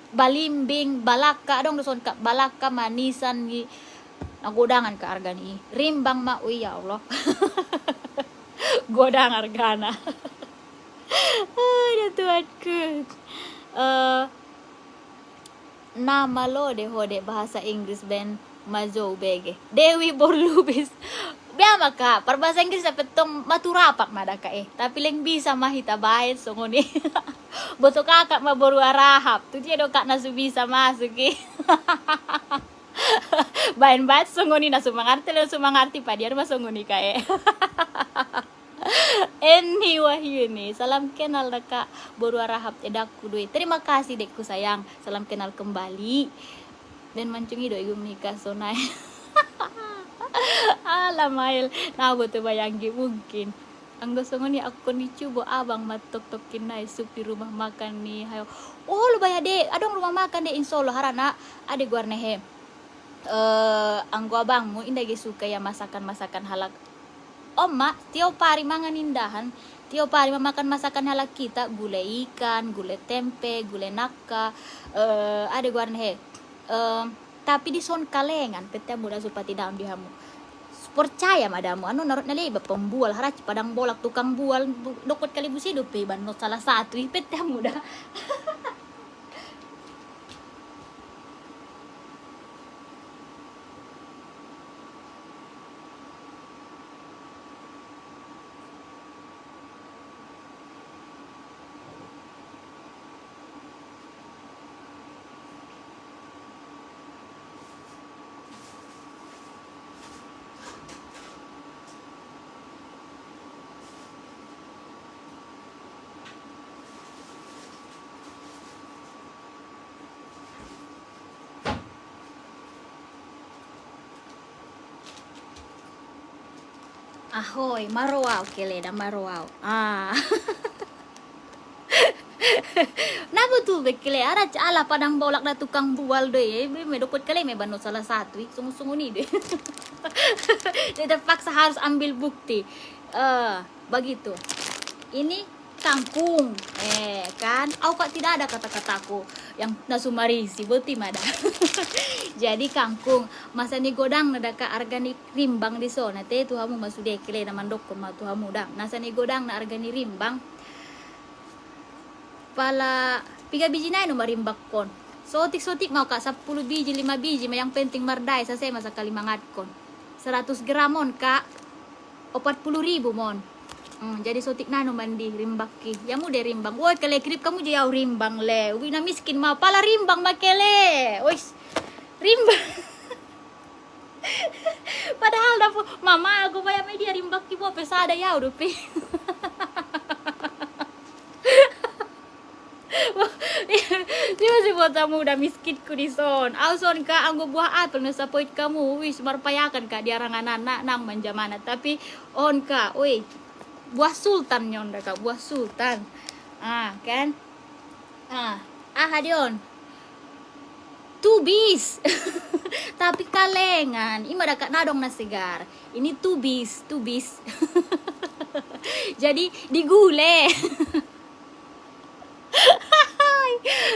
[SPEAKER 1] balimbing balaka dong doson kak balaka manisan di nagodangan ke harga nih rimbang mak ya Allah. Godang hargana. Ya Tuhanku. Nama lo deh hode bahasa Inggris ben mazo bege Dewi Borlubis biama kak perbahasa Inggris sampai tong maturapak mada kak tapi leng bisa mah hita baik songoni. Boto kakak mah boru arahap tuh dia do kak nasu bisa masuk bain bat songoni nasu mangarti padiar mah songoni kak Eni Wahyuni salam kenal kak boru arahap edaku duit terima kasih dekku sayang salam kenal kembali dan mancungi doi gum nikah sonai. Alamail nah betul bayanggi mungkin anggo songoni aku nicubo abang matok-tokin nai sup di rumah makan nih hayo oh lu bayar deh adong rumah makan deh insolo harana ade guarne anggo abangmu indah ge suka ya masakan halak Oma tiap hari mangan indahan tiap hari memakan masakan halak kita gulai ikan gulai tempe gulai naka ade guarne tapi di son kalengan pete muda supaya tidak ambil hamu percaya madamu anu narot naleba pembual haraci padang bolak tukang bual dokot kali busi dope ban salah satu pete muda. Ahoy, marowau kele da marowau. Nah betul bekele ada cala padang bolak da tukang bual deh. Me dokot kele me bano salah satu. Sungguh-sungguh nih deh. Dia terpaksa harus ambil bukti. Begitu. Ini kangkung. Kan? Kok tidak ada kata-kataku yang nasumarisi boti mada. Jadi kangkung masa ni godang na daka organik rimbang di so na te tuhamu masude kile na mandok ko ma tuhamu dang nasa ni godang na organik rimbang pala 3 biji na no marimbak kon sotik mau ka 10 biji 5 biji mayang penting marday sa sema sa kalimangat kon 100 gramon ka 40.000 mon. Jadi sotik nano mandi rimbak ki. Yamu de rimbang. Woi kele krip kamu jauh rimbang le. Uwi na miskin ma pala rimbang makele. Ois rimbang. Padahal dapo mama aku bayar media rimbak ki bo pesada ya udah pi. Dia masih buat kamu udah miskinku di son. Auson ka anggo buah apel na sapoit kamu. Wis marpayakan ka di arangan anak nang manjamana tapi on ka. Oi buah sultan nyon kak buah sultan kan hadion tubis tapi kalengan ima dekat nadong na segar ini tubis jadi digule.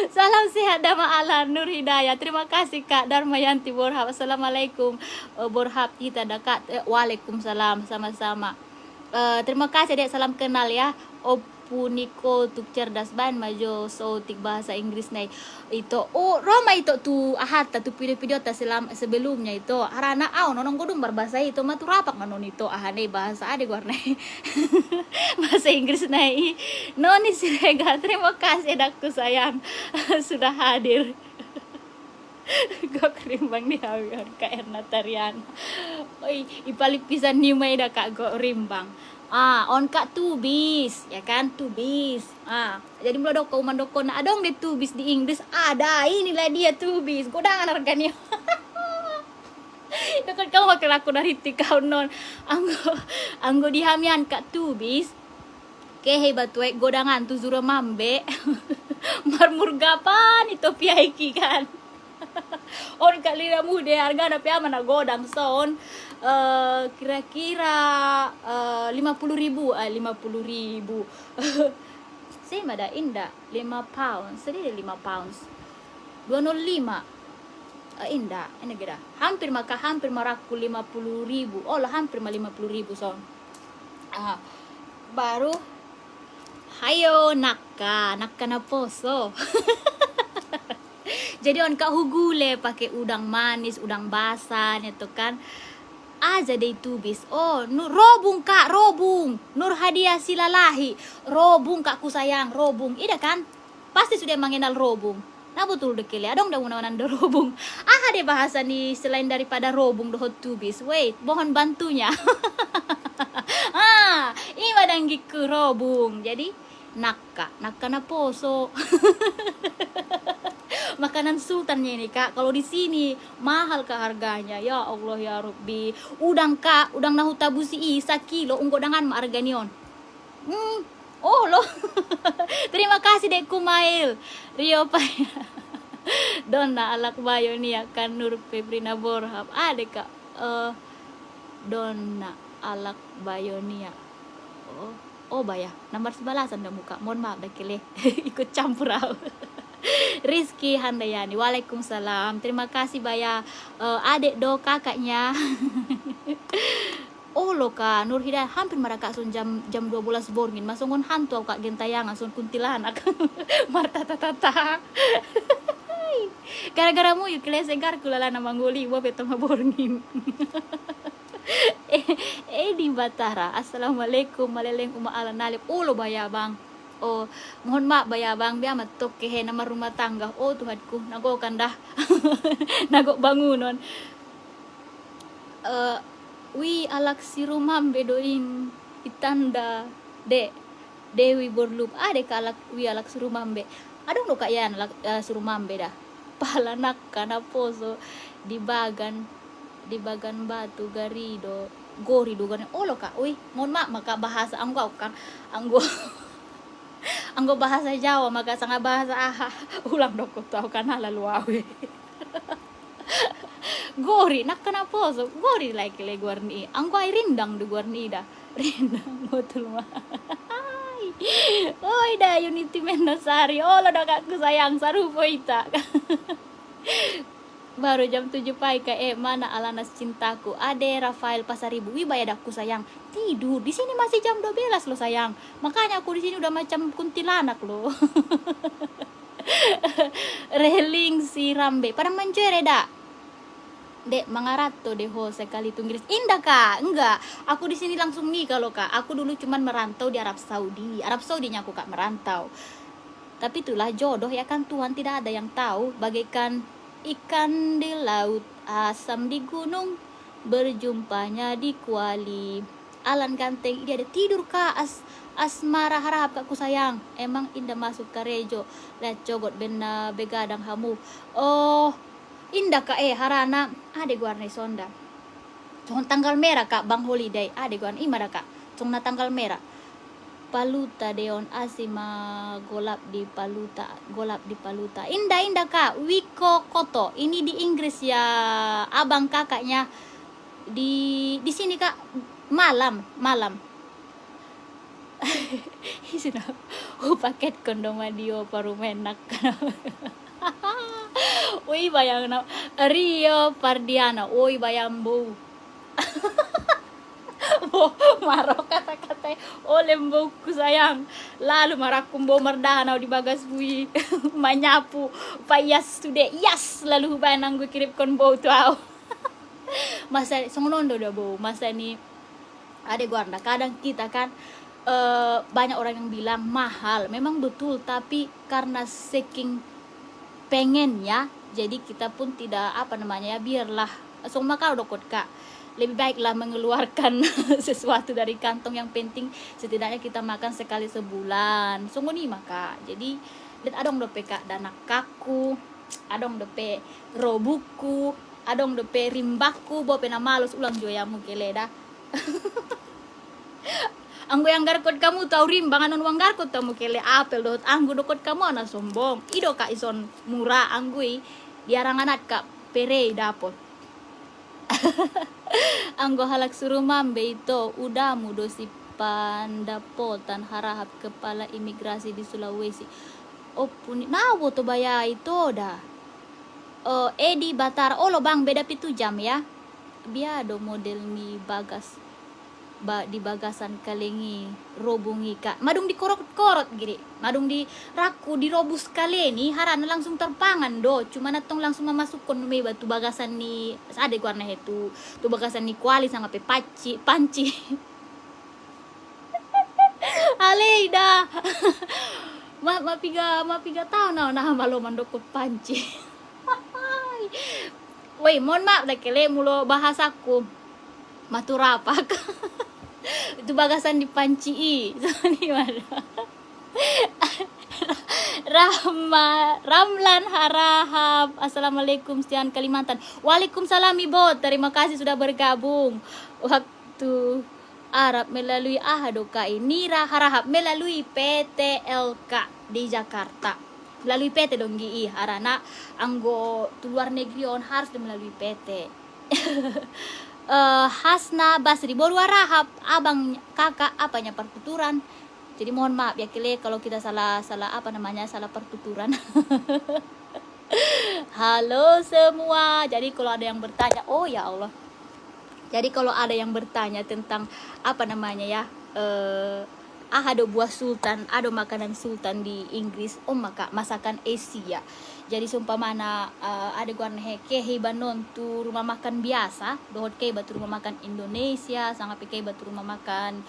[SPEAKER 1] Salam sehat dama ala Nur Hidayah. Terima kasih Kak Darmayanti Borhab. Assalamualaikum Borhab kita dekat. Waalaikumsalam sama-sama. Terima kasih dek salam kenal ya. Opuniko tuk cerdas ban majo sotik bahasa Inggris nih itu Roma itu tu ahata tu video-video ta sebelumnya itu harana nonong godung berbahasa itu matu rapak manon itu ahane bahasa ade warna bahasa Inggris nih noni sirega. Terima kasih dakku sayang sudah hadir. Gak rimbang di hawian Kak Erna Tarian. Oi, ipalik pisan ni may da Kak go rimbang. On Kak tubis, ya kan tubis. Jadi melodok kau mandoko na adong de tubis di Inggris ada. Inilah dia tubis. Godangan harganya. Dekat kau wakil aku dari kau non. Anggo di hamian Kak tubis. Kehe batuek godangan tu zura mambe. Marmur gapan itu piaiki kan. On kalira mude harga na pia mana godang son kira-kira 50.000 sema da inda 5 pounds sedih 5 pounds 205 inda ini kira hampir maraku 50.000 hampir 50.000 son baru hayo nakka na poso. Jadi on kak hugule pakai udang manis, udang basah itu kan. Aja deh tubis. Nur robung kak, robung. Nur hadiah silalahi. Robung kakku sayang, robung. Ida kan? Pasti sudah mengenal robung. Nah betul dekele. Adong dah unawanan do robung. Deh bahasa nih selain daripada robung do tubis. Wait, mohon bantunya. Ini madanggiku robung. Jadi nakka na poso. Makanan sultannya ini kak. Kalau di sini mahal kak harganya. Ya Allah ya Rabbi. Udang kak, udang nahu tabusi isa kilo unggo dangan maarganion. Loh. Terima kasih dek Kumail. Rio Paya. Donna Alak Bayo nia kan Nur Febrina Borhab. Ada kak. Donna Alak Bayonia. Baya. Nomor 11 anda muka. Mohon maaf dah kele. Ikut campur Rizky Handayani. Waalaikumsalam. Terima kasih Baya. Adik do kakaknya. Lo kak Nur Hidayah hampir mereka sun jam 12 borngin masungun hantu kak gentayangan sun kuntilanak. Martata. Gara-gara mu yuk lesegar kulala na manggoli wa betama borngin. Di Batara. Assalamualaikum maleleng ala nalip. Lo Baya bang. Mohon maaf Baya bang biar matok kehe nama rumah tangga. Tuhanku nago kandah. Nago bangunon. Wi alak si rumam bedoin itanda Dewi Borlup. Ada kalak wi alak si rumam be. Adong lo kak yan alak si rumam be dah. Palanak kana poso di bagan batu garido gori dugan olo kak, uy mohon maaf maka bahasa anggo kan anggo anggo bahasa Jawa maka sangat bahasa ulang doko tau kana lalu awe gori nak kenapa so gori like le guarni anggo ay rindang du guarni da rindang betul mah oi da unity mendasari olo da kakku sayang sarupo ita baru jam 7 pagi mana Alanas cintaku ade Rafael Pasaribu wibaya dakku sayang tidur di sini masih jam 12 loh sayang makanya aku di sini udah macam kuntilanak loh reling si Rambe pada mencere dak dek mangarato deh ho sekali tunggris indah kak enggak aku di sini langsung nih kalau kak aku dulu cuman merantau di Arab Saudinya aku kak merantau tapi itulah jodoh ya kan Tuhan tidak ada yang tahu bagaikan ikan di laut, asam di gunung, berjumpanya di kuali. Alan ganteng, dia ada tidur kak, asmara harap kakku sayang. Emang indah masuk ke rejo, lihat cogot bena begadang hamu. Oh, indah kak harana, ade guarne sonda. Cuma tanggal merah kak, bang holiday, ade guarne imara kak, cuma tanggal merah. Paluta deon asima golap di paluta indah kak Wiko Koto ini di Inggris ya abang kakaknya di sini kak malam paket kondom Dio parumenak woi bayang na Rio Pardiana woi bayang bu marok kata-kata lembokku sayang lalu marakumbo merdana di bagas bui manyapu payas today yes lalu banang gue kirip kon bau tuau masa songonondo dah bau masa ni ada guarda kadang kita kan banyak orang yang bilang mahal memang betul tapi karena saking pengennya jadi kita pun tidak biarlah semua kau dokot kak lebih baiklah mengeluarkan sesuatu dari kantong yang penting setidaknya kita makan sekali sebulan sungguh nih maka jadi dan adong dope kak dana kaku adong dope robuku adong dope rimbaku bope na malos ulang joyamu keleda anggo yang garkot kamu tahu rimbang anon wang garkot tamu kele apel dot anggo dokot kamu ana sombong ido kak ison murah anggui diaranganat kak pere dapot anggo halak suruh mambe itu udah mudosi pandapotan harahap kepala imigrasi di Sulawesi puni nawo to baya itu dah Edi Batar lo bang beda pitu jam ya biado model ni bagas di bagasan kalengi robungi kak madung di korot gini madung di raku di robus kaleni harana langsung terpangan do cuma natong langsung memasukkan me batu bagasan ni ada warna itu tu bagasan ni kuali sama pe panci aleida ma piga tahun nah malo mandoko panci woi mohon maaf dah kele mulo bahasaku maturapak itu bagasan di panci di mana Ramlan Harahap assalamualaikum Stian Kalimantan waalaikumsalam ibu terima kasih sudah bergabung waktu Arab melalui Ahadoka Nira Harahap melalui PTLK di Jakarta melalui PT donggi harana anggo luar negeri on harus melalui PT Hasna Basri baru Rahab abang kakak apanya pertuturan jadi mohon maaf ya kile kalau kita salah pertuturan halo semua jadi kalau ada yang bertanya oh ya Allah jadi kalau ada yang bertanya tentang ada buah sultan, ada makanan sultan di Inggris, maka masakan Asia. Jadi sumpamana ada guan heke banon tu rumah makan biasa, dohot ke batu rumah makan Indonesia, sangat ke batu rumah makan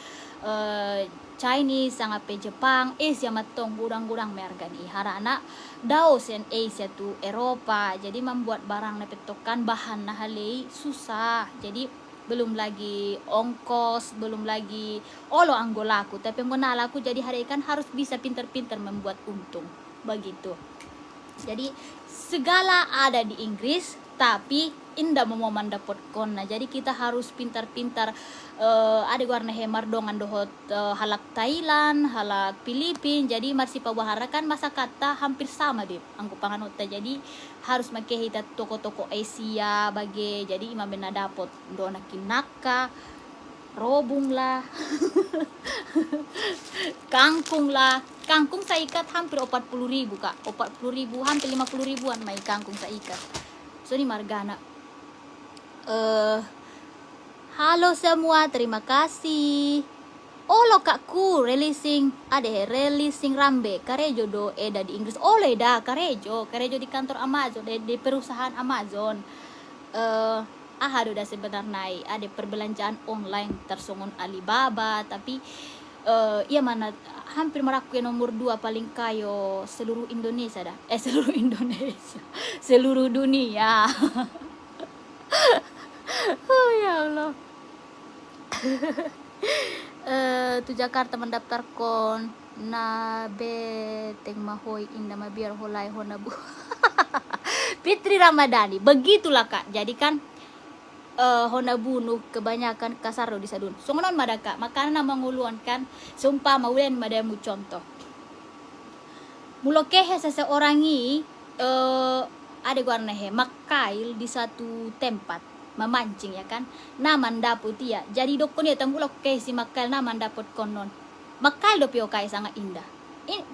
[SPEAKER 1] Chinese, sangat pe Jepang, Asia matong gurang-gurang mergani harana daos yang Asia tu Eropa. Jadi membuat barang nepetokan bahan nahalei susah. Jadi belum lagi ongkos, belum lagi anggolaku, tapi menalaku jadi hari kan harus bisa pintar-pintar membuat untung begitu. Jadi segala ada di Inggris tapi indah mau mendapat kona. Jadi kita harus pintar-pintar ada warna hemar dongan dohot halak Thailand, halak Filipin. Jadi marsi pawahara kan masa kata hampir sama deh angku panganota. Jadi harus make hita toko-toko Asia bagi. Jadi ima bena dapot dona kinaka, robung lah, kangkung lah. Kangkung saya ikat hampir 40.000 kak, 40.000 hampir 50.000-an mai kangkung saya ikat. So ini margana. Halo semua, terima kasih. Olo kakku releasing rambe karejo do eda di Inggris. Ole da karejo di kantor Amazon, di perusahaan Amazon. Ada sebenarnya ada perbelanjaan online tersongon Alibaba, tapi iya mana hampir meraku nomor 2 paling kayo seluruh Indonesia dah. Seluruh Indonesia, seluruh dunia. Oh ya Allah. Tu Jakarta mendaftar kon na beteng mahoy indah mabiar holai honabu. Fitri Ramadhani, begitulah kak. Jadi kan Honda bunuh kebanyakan kasar di sadun. So ngonon madaka, makanan manguluan kan sumpah maulen madamu contoh. Mulokehe seseorang ini ada warna he makail di satu tempat memancing ya kan. Naman daput ya. Jadi dokon ya tambulok ke si makail naman daput konon. Makail do pio kai sangat indah.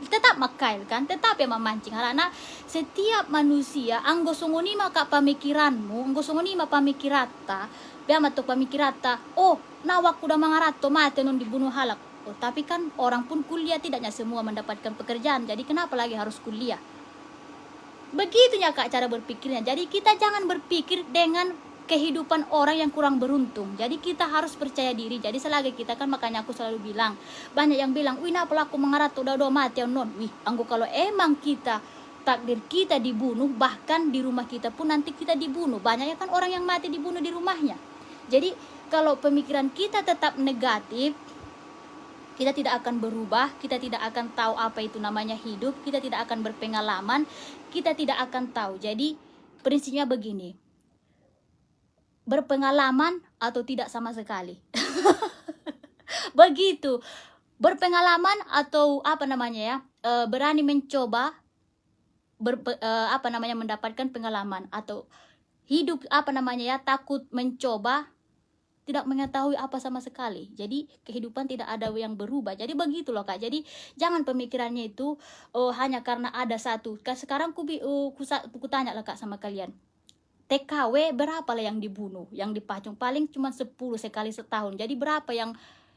[SPEAKER 1] Tetap makail kan, tetap ya memancing. Karena setiap manusia anggo sunguni maka pemikiranmu, anggo sunguni maka pamikirata, biama to pamikirata. Oh, nawak kuda mangarato mate non dibunuh halak. Oh, tapi kan orang pun kuliah tidaknya semua mendapatkan pekerjaan. Jadi kenapa lagi harus kuliah? Begitunya kak cara berpikirnya. Jadi kita jangan berpikir dengan kehidupan orang yang kurang beruntung. Jadi kita harus percaya diri. Jadi selagi kita kan, makanya aku selalu bilang, banyak yang bilang, wih nah pelaku mengarat udah mati non. Wih, anggo kalau emang kita takdir kita dibunuh, bahkan di rumah kita pun nanti kita dibunuh. Banyaknya kan orang yang mati dibunuh di rumahnya. Jadi kalau pemikiran kita tetap negatif, kita tidak akan berubah, kita tidak akan tahu apa itu namanya hidup, kita tidak akan berpengalaman, kita tidak akan tahu. Jadi prinsipnya begini, berpengalaman atau tidak sama sekali. Begitu, berpengalaman atau apa namanya ya, berani mencoba, mendapatkan pengalaman, atau hidup apa namanya ya, takut mencoba, tidak mengetahui apa sama sekali. Jadi kehidupan tidak ada yang berubah. Jadi begitu loh kak. Jadi jangan pemikirannya itu hanya karena ada satu. Sekarang ku tanya lah kak sama kalian, TKW berapa lah yang dibunuh, yang dipacung? Paling cuma 10 sekali setahun. Jadi berapa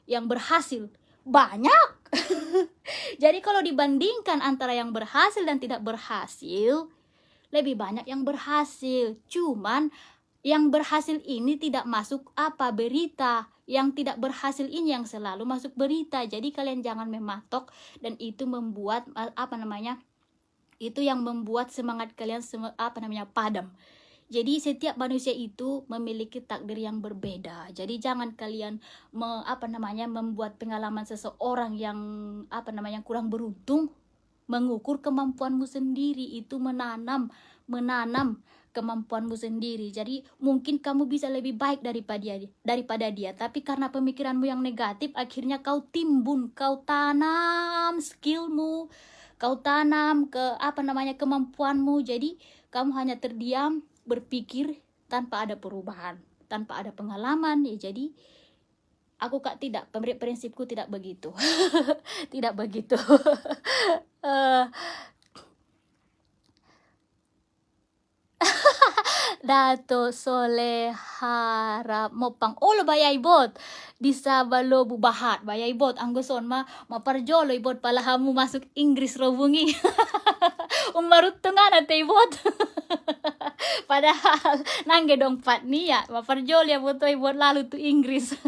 [SPEAKER 1] yang berhasil? Banyak. Jadi kalau dibandingkan antara yang berhasil dan tidak berhasil, lebih banyak yang berhasil. Cuman yang berhasil ini tidak masuk berita. Yang tidak berhasil ini yang selalu masuk berita. Jadi kalian jangan mematok, dan itu membuat itu yang membuat semangat kalian padam. Jadi setiap manusia itu memiliki takdir yang berbeda. Jadi jangan kalian membuat pengalaman seseorang yang kurang beruntung, mengukur kemampuanmu sendiri. Itu menanam kemampuanmu sendiri. Jadi mungkin kamu bisa lebih baik daripada dia, tapi karena pemikiranmu yang negatif, akhirnya kau timbun, kau tanam skillmu, kau tanam kemampuanmu. Jadi kamu hanya terdiam, berpikir tanpa ada perubahan, tanpa ada pengalaman ya. Jadi aku kak tidak, prinsipku tidak begitu. Tidak begitu. Dato Soleh harap mopang olo bayay bot di sabalo bubahat bayay bot anggoson maparjolo ibot palahamu masuk Inggris robungi. Umarutungan ate ibot. Padahal nangge dong patnia maparjolo ya boto ibot lalu tuh Inggris.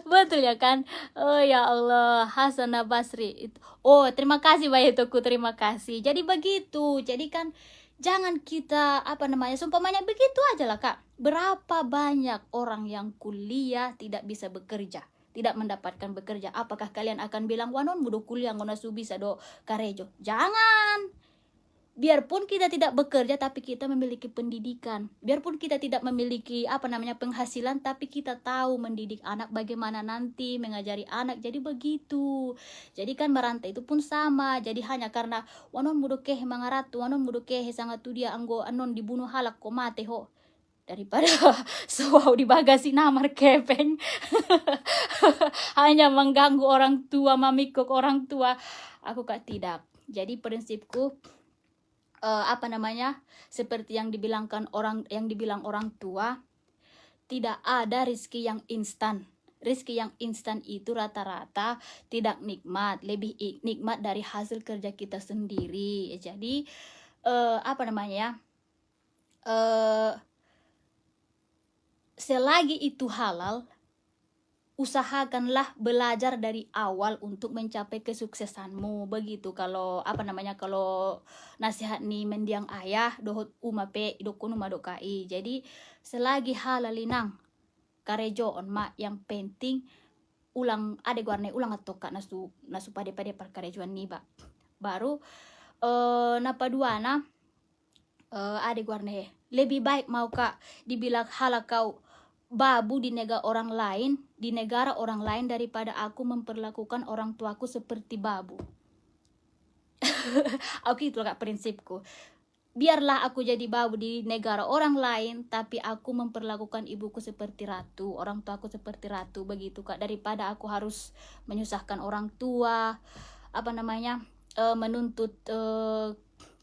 [SPEAKER 1] Betul ya kan? Oh ya Allah, Hasanah Basri. Oh, terima kasih Bayi Toku, terima kasih. Jadi begitu. Jadi kan jangan kita sumpamanya begitu aja lah kak. Berapa banyak orang yang kuliah tidak bisa bekerja, tidak mendapatkan bekerja. Apakah kalian akan bilang wanon mudo kuliah ngona su bisa do karejo? Jangan. biarpun kita tidak bekerja tapi kita memiliki pendidikan, biarpun kita tidak memiliki penghasilan tapi kita tahu mendidik anak bagaimana nanti mengajari anak. Jadi begitu. Jadi kan merantau itu pun sama. Jadi hanya karena wanon mudokeh mangaratu, wanon mudokeh sangat tu dia anggo anon dibunuh halak ko mate ho, daripada sewau di bagasi namar kepeng hanya mengganggu orang tua, memikuk orang tua. Aku kak tidak. Jadi prinsipku seperti yang dibilang orang tua, tidak ada rezeki yang instan. Rezeki yang instan itu rata-rata tidak nikmat, lebih nikmat dari hasil kerja kita sendiri. Jadi selagi itu halal, usahakanlah belajar dari awal untuk mencapai kesuksesanmu. Begitu. Kalau kalau nasihat nih mendiang ayah dohot umape dokunu madokai. Jadi selagi halal linang karejoon mak, yang penting ulang ade guarne ulang atoka nasu pade par karejoan niba. Baru napaduana ade guarne lebih baik mau kak dibilang halal kau babu di negara orang lain daripada aku memperlakukan orang tuaku seperti babu. Aku itu kak prinsipku. Biarlah aku jadi babu di negara orang lain, tapi aku memperlakukan ibuku seperti ratu, orang tuaku seperti ratu, begitu kak, daripada aku harus menyusahkan orang tua, menuntut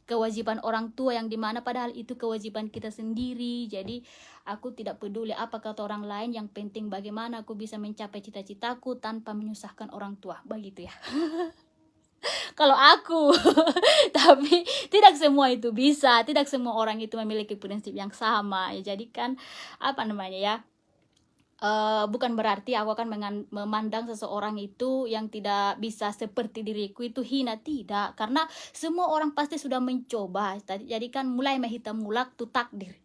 [SPEAKER 1] kewajiban orang tua yang dimana padahal itu kewajiban kita sendiri. Jadi aku tidak peduli apa kata orang lain, yang penting bagaimana aku bisa mencapai cita-citaku tanpa menyusahkan orang tua, begitu ya. Kalau aku tapi tidak semua itu bisa, tidak semua orang itu memiliki prinsip yang sama ya. Jadi kan bukan berarti aku akan memandang seseorang itu yang tidak bisa seperti diriku itu hina, tidak, karena semua orang pasti sudah mencoba. Jadi kan mulai menghitam mulak tu takdir,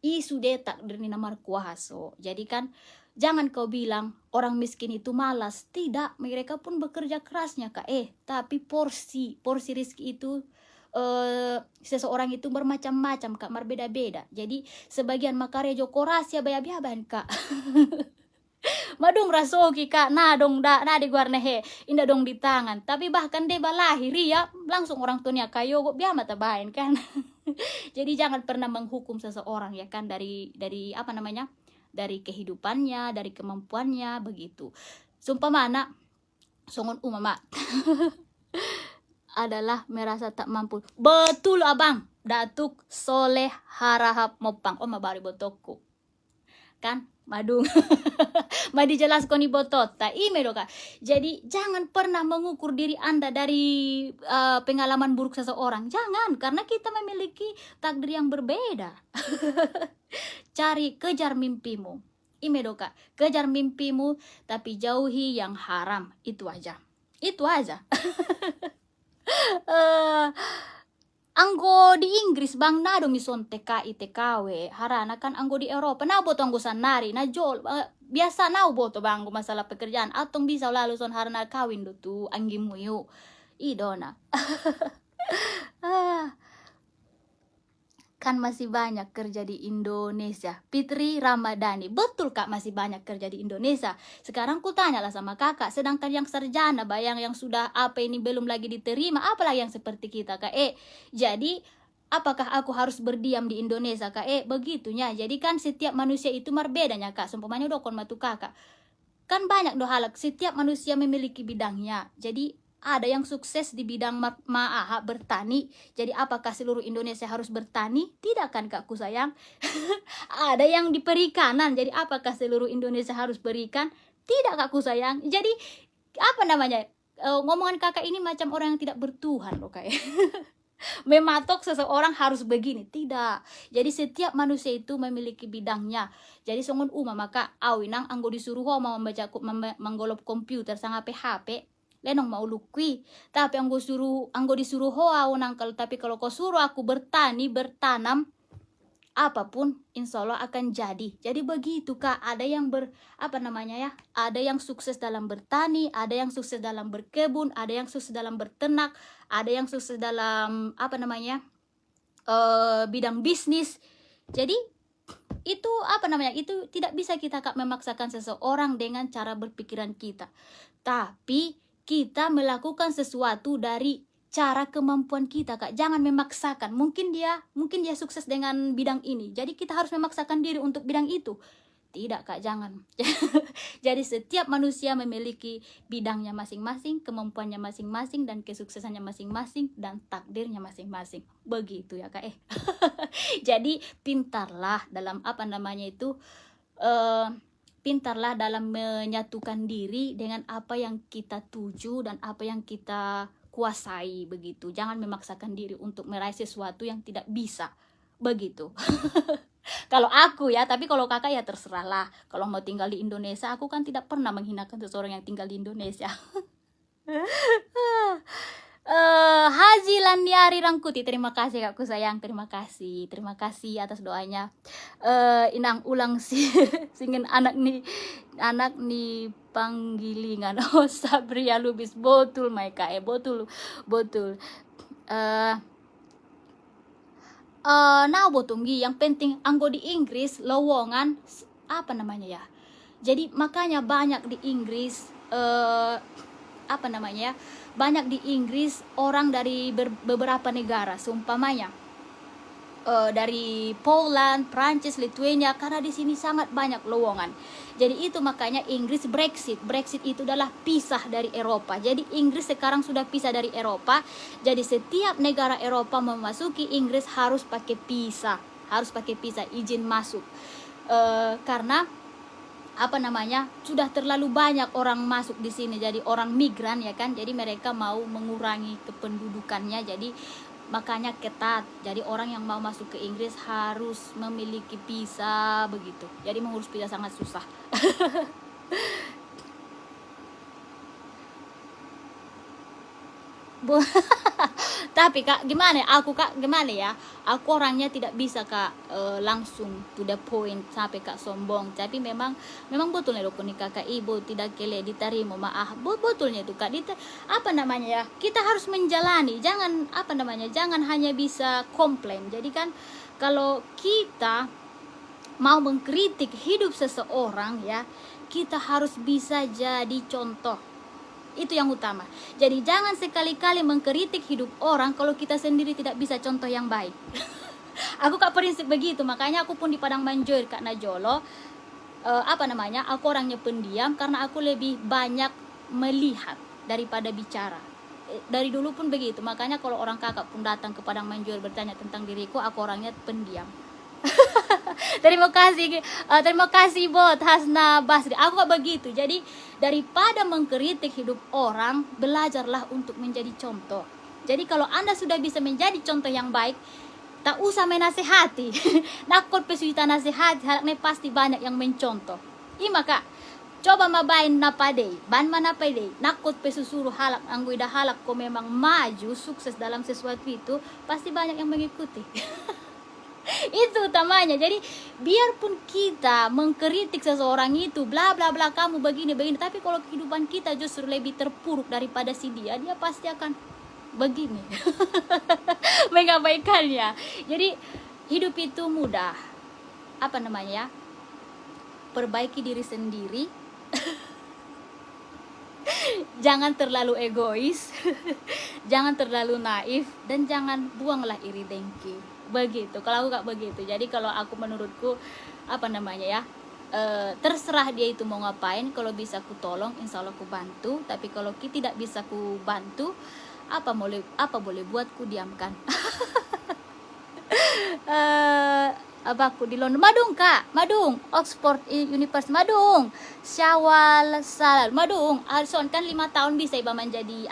[SPEAKER 1] sudah takdir ni namar kuaso. Jadi kan jangan kau bilang orang miskin itu malas, tidak, mereka pun bekerja kerasnya kak, tapi porsi rezeki itu seseorang itu bermacam-macam kak, berbeda-beda. Jadi sebagian makarejo korasia bayaban kak madung rasoki kak, nah di guarne he indah dong di tangan, tapi bahkan dia balahir ya langsung orang tuanya kayo biar mata bain kan. Jadi jangan pernah menghukum seseorang ya kan dari dari kehidupannya, dari kemampuannya, begitu. Sumpah mana songon umama adalah merasa tak mampu. Betul abang, datuk soleh harahap mopang mabari botokku kan madung madi jelas koni botot ta ime doka. Jadi jangan pernah mengukur diri Anda dari pengalaman buruk seseorang, jangan, karena kita memiliki takdir yang berbeda. Kejar mimpimu, ime doka, kejar mimpimu tapi jauhi yang haram, itu aja anggo di Inggris bang nado mison TKI TKW harana kan anggo di Eropa na boto anggo sanari na jol biasa na boto bang masalah pekerjaan atong bisa lalu son harana kawin do tu anggimu yuk idona. Kan masih banyak kerja di Indonesia. Fitri Ramadhani, betul kak, masih banyak kerja di Indonesia. Sekarang ku tanyalah sama kakak, sedangkan yang sarjana yang sudah ini belum lagi diterima, apalagi yang seperti kita kak. Jadi apakah aku harus berdiam di Indonesia kak? Begitunya. Jadi kan setiap manusia itu berbedanya kak. Seumpamanya dokon matu kakak, kan banyak halak, setiap manusia memiliki bidangnya. Jadi ada yang sukses di bidang bertani. Jadi apakah seluruh Indonesia harus bertani? Tidak kan kakku sayang. Ada yang di perikanan. Jadi apakah seluruh Indonesia harus berikan? Tidak kakku sayang. Jadi ngomongan kakak ini macam orang yang tidak bertuhan loh kayak. Mematok seseorang harus begini, tidak. Jadi setiap manusia itu memiliki bidangnya. Jadi songon maka awinang anggo disuruh mau membaca menggolop komputer sang HP lenong mau lukui, tapi anggo disuruh hoa nangkal, tapi kalau kau suruh aku bertanam apapun insya Allah akan jadi. Jadi begitu kak, ada yang ada yang sukses dalam bertani, ada yang sukses dalam berkebun, ada yang sukses dalam berternak, ada yang sukses dalam bidang bisnis. Jadi itu itu tidak bisa kita Kak memaksakan seseorang dengan cara berpikiran kita, tapi kita melakukan sesuatu dari cara kemampuan kita Kak. Jangan memaksakan. Mungkin dia sukses dengan bidang ini, jadi kita harus memaksakan diri untuk bidang itu. Tidak Kak, jangan. Jadi setiap manusia memiliki bidangnya masing-masing, kemampuannya masing-masing, dan kesuksesannya masing-masing, dan takdirnya masing-masing. Begitu ya Kak. Jadi pintarlah dalam pintarlah dalam menyatukan diri dengan apa yang kita tuju dan apa yang kita kuasai, begitu. Jangan memaksakan diri untuk meraih sesuatu yang tidak bisa, begitu. Kalau aku ya, tapi kalau kakak ya terserah lah. Kalau mau tinggal di Indonesia, aku kan tidak pernah menghinakan seseorang yang tinggal di Indonesia. Haji Laniari Rangkuti, terima kasih kakku sayang, terima kasih atas doanya. Inang ulang singin anak nih panggilingan. Oh Sabria Lubis, betul Maika, betul. Nah botonggi, yang penting anggo di Inggris lowongan jadi makanya banyak di Inggris banyak di Inggris orang dari beberapa negara, seumpamanya dari Poland, Prancis, Lithuania, karena di sini sangat banyak lowongan. Jadi itu makanya Inggris Brexit itu adalah pisah dari Eropa. Jadi Inggris sekarang sudah pisah dari Eropa. Jadi setiap negara Eropa memasuki Inggris harus pakai visa, izin masuk. Karena sudah terlalu banyak orang masuk di sini, jadi orang migran ya kan. Jadi mereka mau mengurangi kependudukannya, jadi makanya ketat. Jadi orang yang mau masuk ke Inggris harus memiliki visa, begitu. Jadi mengurus visa sangat susah. Tapi Kak, gimana ya? Aku orangnya tidak bisa Kak langsung to the point sampai Kak sombong. Tapi memang betul nih rukun Kakak ibu tidak kele diterima maaf. Betulnya itu Kak. Kita harus menjalani. Jangan hanya bisa komplain. Jadi kan kalau kita mau mengkritik hidup seseorang ya, kita harus bisa jadi contoh. Itu yang utama. Jadi jangan sekali-kali mengkritik hidup orang kalau kita sendiri tidak bisa contoh yang baik. Aku Kak prinsip begitu, makanya aku pun di Padang Manjur Kak Najolo aku orangnya pendiam karena aku lebih banyak melihat daripada bicara. Dari dulu pun begitu, makanya kalau orang kakak pun datang ke Padang Manjur bertanya tentang diriku, aku orangnya pendiam. Terima kasih Bot Hasna Basri. Aku gak begitu. Jadi daripada mengkritik hidup orang, belajarlah untuk menjadi contoh. Jadi kalau Anda sudah bisa menjadi contoh yang baik, tak usah menasehati. Nakut pesuita nasehati, halaknya pasti banyak yang mencontoh. Ima Kak, coba mabain napadei, ban manapadei, nakut pesusuruh halak angguida halak kau memang maju sukses dalam sesuatu itu, pasti banyak yang mengikuti. Itu utamanya. Jadi biarpun kita mengkritik seseorang itu bla bla bla kamu begini, tapi kalau kehidupan kita justru lebih terpuruk daripada si dia pasti akan begini. Mengabaikannya. Jadi hidup itu mudah. Perbaiki diri sendiri. Jangan terlalu egois. Jangan terlalu naif, dan jangan buanglah iri dengki. Begitu, kalau aku gak begitu. Jadi kalau aku menurutku terserah dia itu mau ngapain. Kalau bisa ku tolong, insya Allah ku bantu. Tapi kalau tidak bisa ku bantu, apa boleh buat ku diamkan. Aku di London, Madung Oxford University, Madung Syawal Salal, Madung Alson kan 5 tahun bisa iba menjadi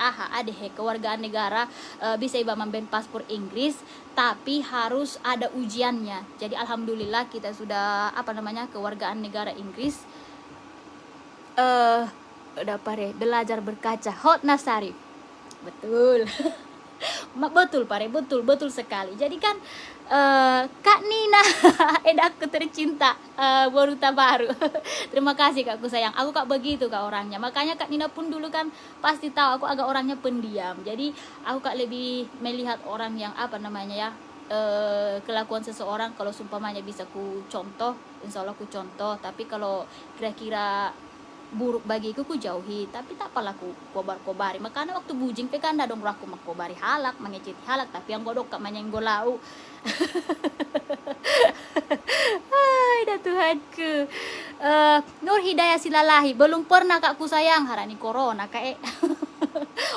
[SPEAKER 1] kewargaan negara, bisa iba memben paspor Inggris, tapi harus ada ujiannya. Jadi alhamdulillah kita sudah kewargaan negara Inggris. Udah pare belajar berkaca. Hot Nasari, betul. Betul pare, betul sekali. Jadi kan Kak Nina, edakku tercinta, Boruta Baru. Terima kasih Kakku sayang. Aku Kak begitu Kak orangnya. Makanya Kak Nina pun dulu kan pasti tahu aku agak orangnya pendiam. Jadi aku Kak lebih melihat orang yang kelakuan seseorang, kalau sumpamanya bisa ku contoh, insya Allah ku contoh. Tapi kalau kira-kira buruk bagiku ku jauhi, tapi tak apalah ku kobar-kobari. Makanya waktu bujing pe kan dong aku makobari halak, mengeceti halak, tapi yang godok kak manyenggolau. Hai dah Tuhanku. Nur Hidayah Silalahi, belum pernah kak ku sayang harani corona kak.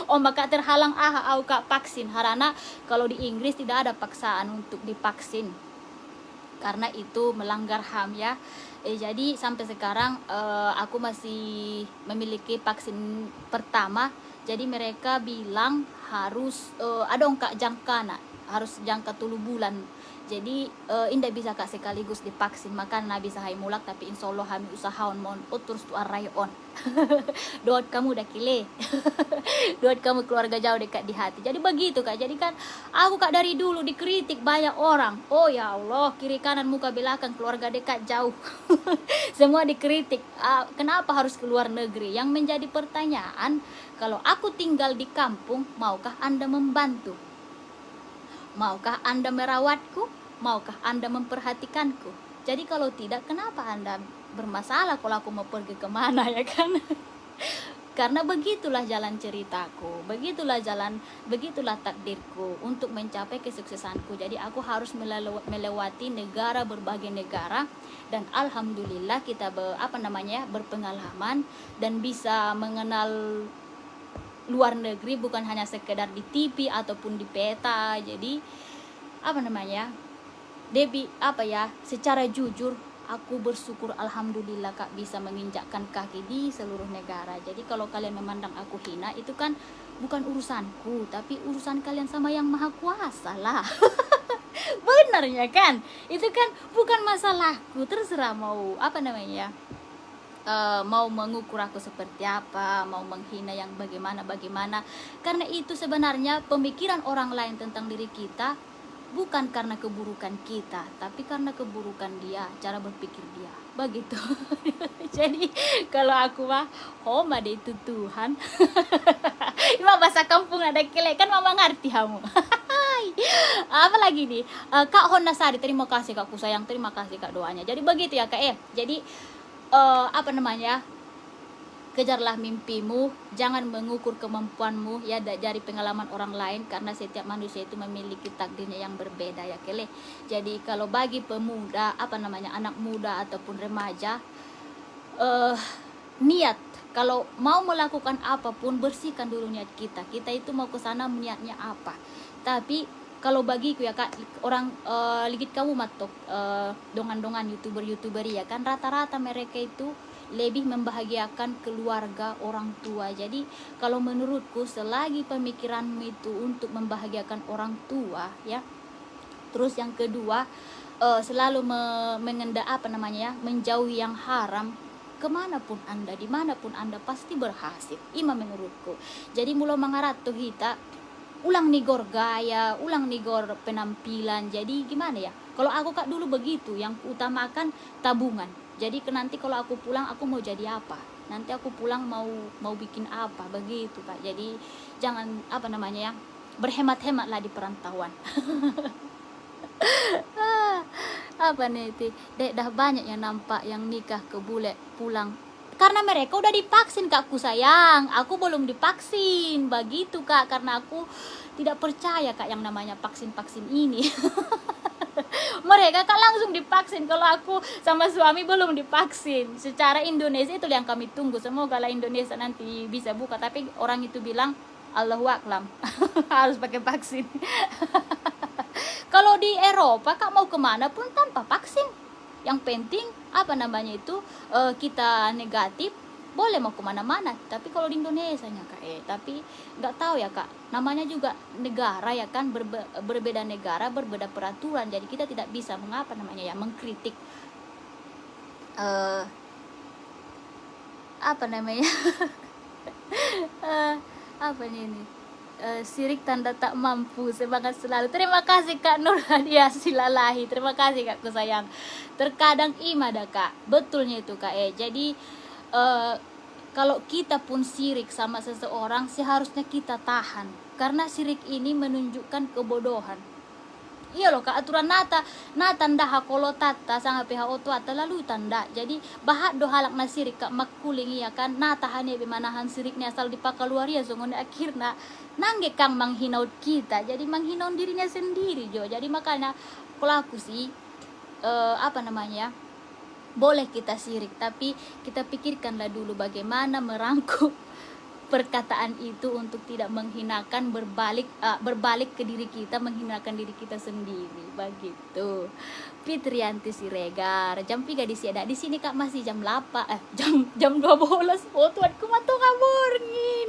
[SPEAKER 1] Oh maka terhalang au kak vaksin, harana kalau di Inggris tidak ada paksaan untuk divaksin karena itu melanggar HAM ya. Jadi sampai sekarang aku masih memiliki vaksin pertama. Jadi mereka bilang harus ada kak jangka harus jangka 3 bulan. Jadi indah bisa kak sekaligus divaksin, maka na bisa hai mulak, tapi insya Allah kami usahawan mon terus tu arai on. Doat kamu dah kile. Doat kamu keluarga jauh dekat di hati. Jadi begitu kak. Jadi kan aku kak dari dulu dikritik banyak orang. Oh ya Allah, kiri kanan muka belakang keluarga dekat jauh. Semua dikritik. Kenapa harus keluar negeri? Yang menjadi pertanyaan, kalau aku tinggal di kampung, maukah Anda membantu? Maukah Anda merawatku? Maukah Anda memperhatikanku? Jadi kalau tidak, kenapa Anda bermasalah kalau aku mau pergi kemana ya kan? Karena begitulah jalan ceritaku, begitulah takdirku untuk mencapai kesuksesanku. Jadi aku harus melewati berbagai negara, dan alhamdulillah kita berpengalaman dan bisa mengenal luar negeri, bukan hanya sekedar di TV ataupun di peta. Jadi secara jujur aku bersyukur alhamdulillah kak bisa menginjakkan kaki di seluruh negara. Jadi kalau kalian memandang aku hina, itu kan bukan urusanku, tapi urusan kalian sama yang maha kuasa lah. Benarnya kan, itu kan bukan masalahku. Terserah mau mau mengukur aku seperti apa, mau menghina yang bagaimana. Karena itu sebenarnya pemikiran orang lain tentang diri kita bukan karena keburukan kita, tapi karena keburukan dia, cara berpikir dia. Begitu. Jadi kalau aku mah homa deh itu Tuhan. Cuma bahasa kampung ada kele kan mama ngerti kamu. Apa lagi nih? Kak Honasari, terima kasih Kak Kusayang, terima kasih Kak doanya. Jadi begitu ya Kak. Jadi kejarlah mimpimu, jangan mengukur kemampuanmu ya dari pengalaman orang lain, karena setiap manusia itu memiliki takdirnya yang berbeda ya Kele. Jadi kalau bagi pemuda, anak muda ataupun remaja, niat kalau mau melakukan apapun, bersihkan dulu niat kita itu mau ke sana niatnya apa. Tapi kalau bagiku ya Kak, orang ligit kamu matok dongan-dongan youtuber ya kan, rata-rata mereka itu lebih membahagiakan keluarga orang tua. Jadi kalau menurutku, selagi pemikiranmu itu untuk membahagiakan orang tua ya, terus yang kedua selalu menjauhi yang haram, kemanapun anda, dimanapun anda pasti berhasil. Ima menurutku. Jadi mula mangarat tuh hita ulang nigor gaya, ulang nigor penampilan. Jadi gimana ya, kalau aku Kak dulu begitu, yang utamakan tabungan. Jadi nanti kalau aku pulang, aku mau jadi apa, nanti aku pulang mau bikin apa, begitu Kak. Jadi jangan berhemat-hematlah di perantauan. Dah banyak yang nampak yang nikah ke bule pulang karena mereka udah divaksin Kakku sayang. Aku belum divaksin, begitu Kak, karena aku tidak percaya Kak yang namanya vaksin ini. Mereka Kak langsung divaksin, kalau aku sama suami belum divaksin. Secara Indonesia itu yang kami tunggu, semoga lah Indonesia nanti bisa buka, tapi orang itu bilang Allahu Aklam harus pakai vaksin. Kalau di Eropa Kak mau kemana pun tanpa vaksin, yang penting kita negatif, boleh mau kemana-mana. Tapi kalau di Indonesia nya Kak, tapi nggak tahu ya Kak, namanya juga negara ya kan, berbeda negara, berbeda peraturan. Jadi kita tidak bisa mengkritik sirik tanda tak mampu. Semangat selalu. Terima kasih Kak Nur Hadiah Silalahi, terima kasih Kakku sayang. Terkadang imada Kak, betulnya itu Kak. Jadi kalau kita pun sirik sama seseorang, seharusnya kita tahan, karena sirik ini menunjukkan kebodohan. Iya loh kak, aturan nata tanda hakolo tata sangat PHO tua lalu tanda. Jadi bahat do halak na sirik kak makuling iya kan nata hane bemanahan siriknya asal dipakaluaria songon akhirnya nangge kang menghinaut kita. Jadi menghinaut dirinya sendiri jo. Jadi makanya kalau aku sih apa namanya, boleh kita sirik tapi kita pikirkanlah dulu bagaimana merangkum perkataan itu untuk tidak menghinakan, berbalik ke diri kita, menghinakan diri kita sendiri begitu. Fitrianti Siregar jam 3 di sini kak masih jam 8 jam 12. Oh tuanku matong ngaborngin.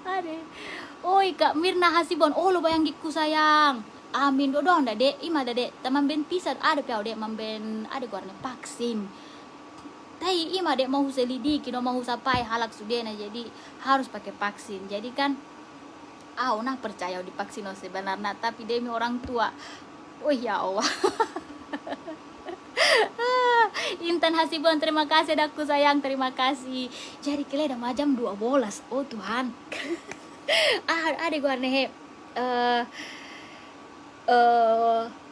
[SPEAKER 1] Ade oi kak Mirna Hasibon, oh lo bayang giku sayang. Amin dodong dah dek, ima dah dek, taman ben pisat ada piau dek mamben ada guarna vaksin. Tapi ima dek mau selidiki, no mau sapai halak sudena, jadi harus pakai vaksin. Jadi kan, nah percaya di vaksin sebenarnya, tapi demi orang tua, oh ya Allah. Intan Hasibon, terima kasih daku sayang, terima kasih. Jadi kalian udah jam 12, oh Tuhan. Ada gua nih,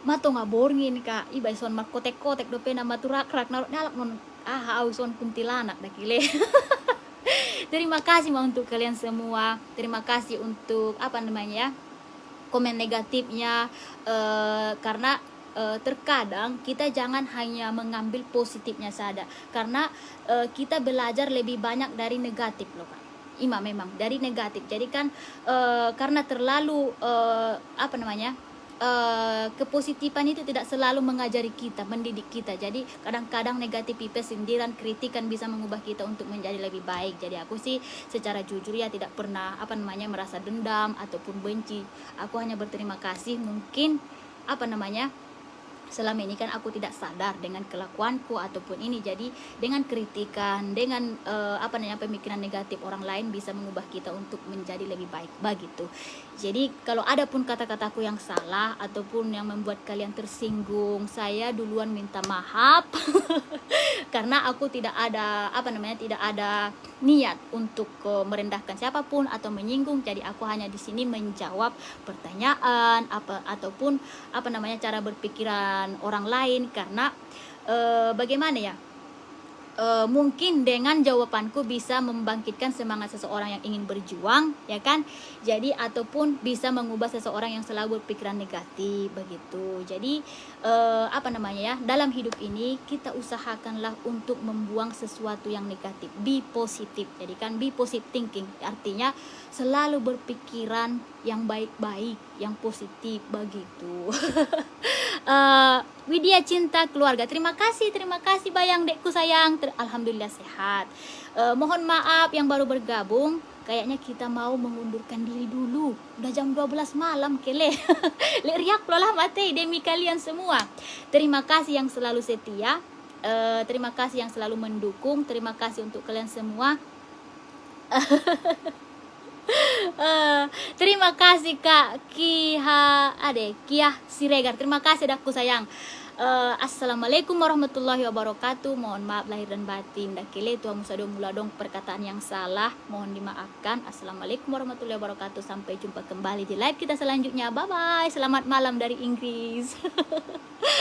[SPEAKER 1] mato ngaborngin kak, iba son makotek-kotek dope nama turak-rak narok nyalak non son kuntilanak dakile. Terima kasih untuk kalian semua. Terima kasih untuk apa namanya komen negatifnya, karena terkadang kita jangan hanya mengambil positifnya saja, karena kita belajar lebih banyak dari negatif loh kak. Ima memang dari negatif. Jadi kan karena terlalu apa namanya, kepositifan itu tidak selalu mengajari kita, mendidik kita. Jadi kadang-kadang negativitas, sindiran, kritikan bisa mengubah kita untuk menjadi lebih baik. Jadi aku sih secara jujur ya tidak pernah apa namanya merasa dendam ataupun benci. Aku hanya berterima kasih, mungkin apa namanya selama ini kan aku tidak sadar dengan kelakuanku ataupun ini. Jadi dengan kritikan, dengan apa namanya pemikiran negatif orang lain bisa mengubah kita untuk menjadi lebih baik begitu. Jadi kalau ada pun kata-kataku yang salah ataupun yang membuat kalian tersinggung, saya duluan minta maaf. Karena aku tidak ada apa namanya, tidak ada niat untuk merendahkan siapapun atau menyinggung. Jadi aku hanya di sini menjawab pertanyaan ataupun apa namanya cara berpikiran orang lain, karena bagaimana ya, mungkin dengan jawabanku bisa membangkitkan semangat seseorang yang ingin berjuang, ya kan? Jadi ataupun bisa mengubah seseorang yang selalu berpikiran negatif begitu. Jadi apa namanya ya, dalam hidup ini kita usahakanlah untuk membuang sesuatu yang negatif, be positif. Jadi kan be positive thinking, artinya selalu berpikiran yang baik-baik, yang positif begitu. Widya Cinta Keluarga, terima kasih bayang dekku sayang. Alhamdulillah sehat. Mohon maaf yang baru bergabung, kayaknya kita mau mengundurkan diri dulu. Udah jam 12 malam kele. Leriak lah mati demi kalian semua. Terima kasih yang selalu setia. Terima kasih yang selalu mendukung. Terima kasih untuk kalian semua. Terima kasih Kak Kiah Siregar, terima kasih dakku sayang. Assalamualaikum warahmatullahi wabarakatuh. Mohon maaf lahir dan batin dakile tua musado muladong perkataan yang salah, mohon dimaafkan. Assalamualaikum warahmatullahi wabarakatuh. Sampai jumpa kembali di live kita selanjutnya. Bye bye. Selamat malam dari Inggris.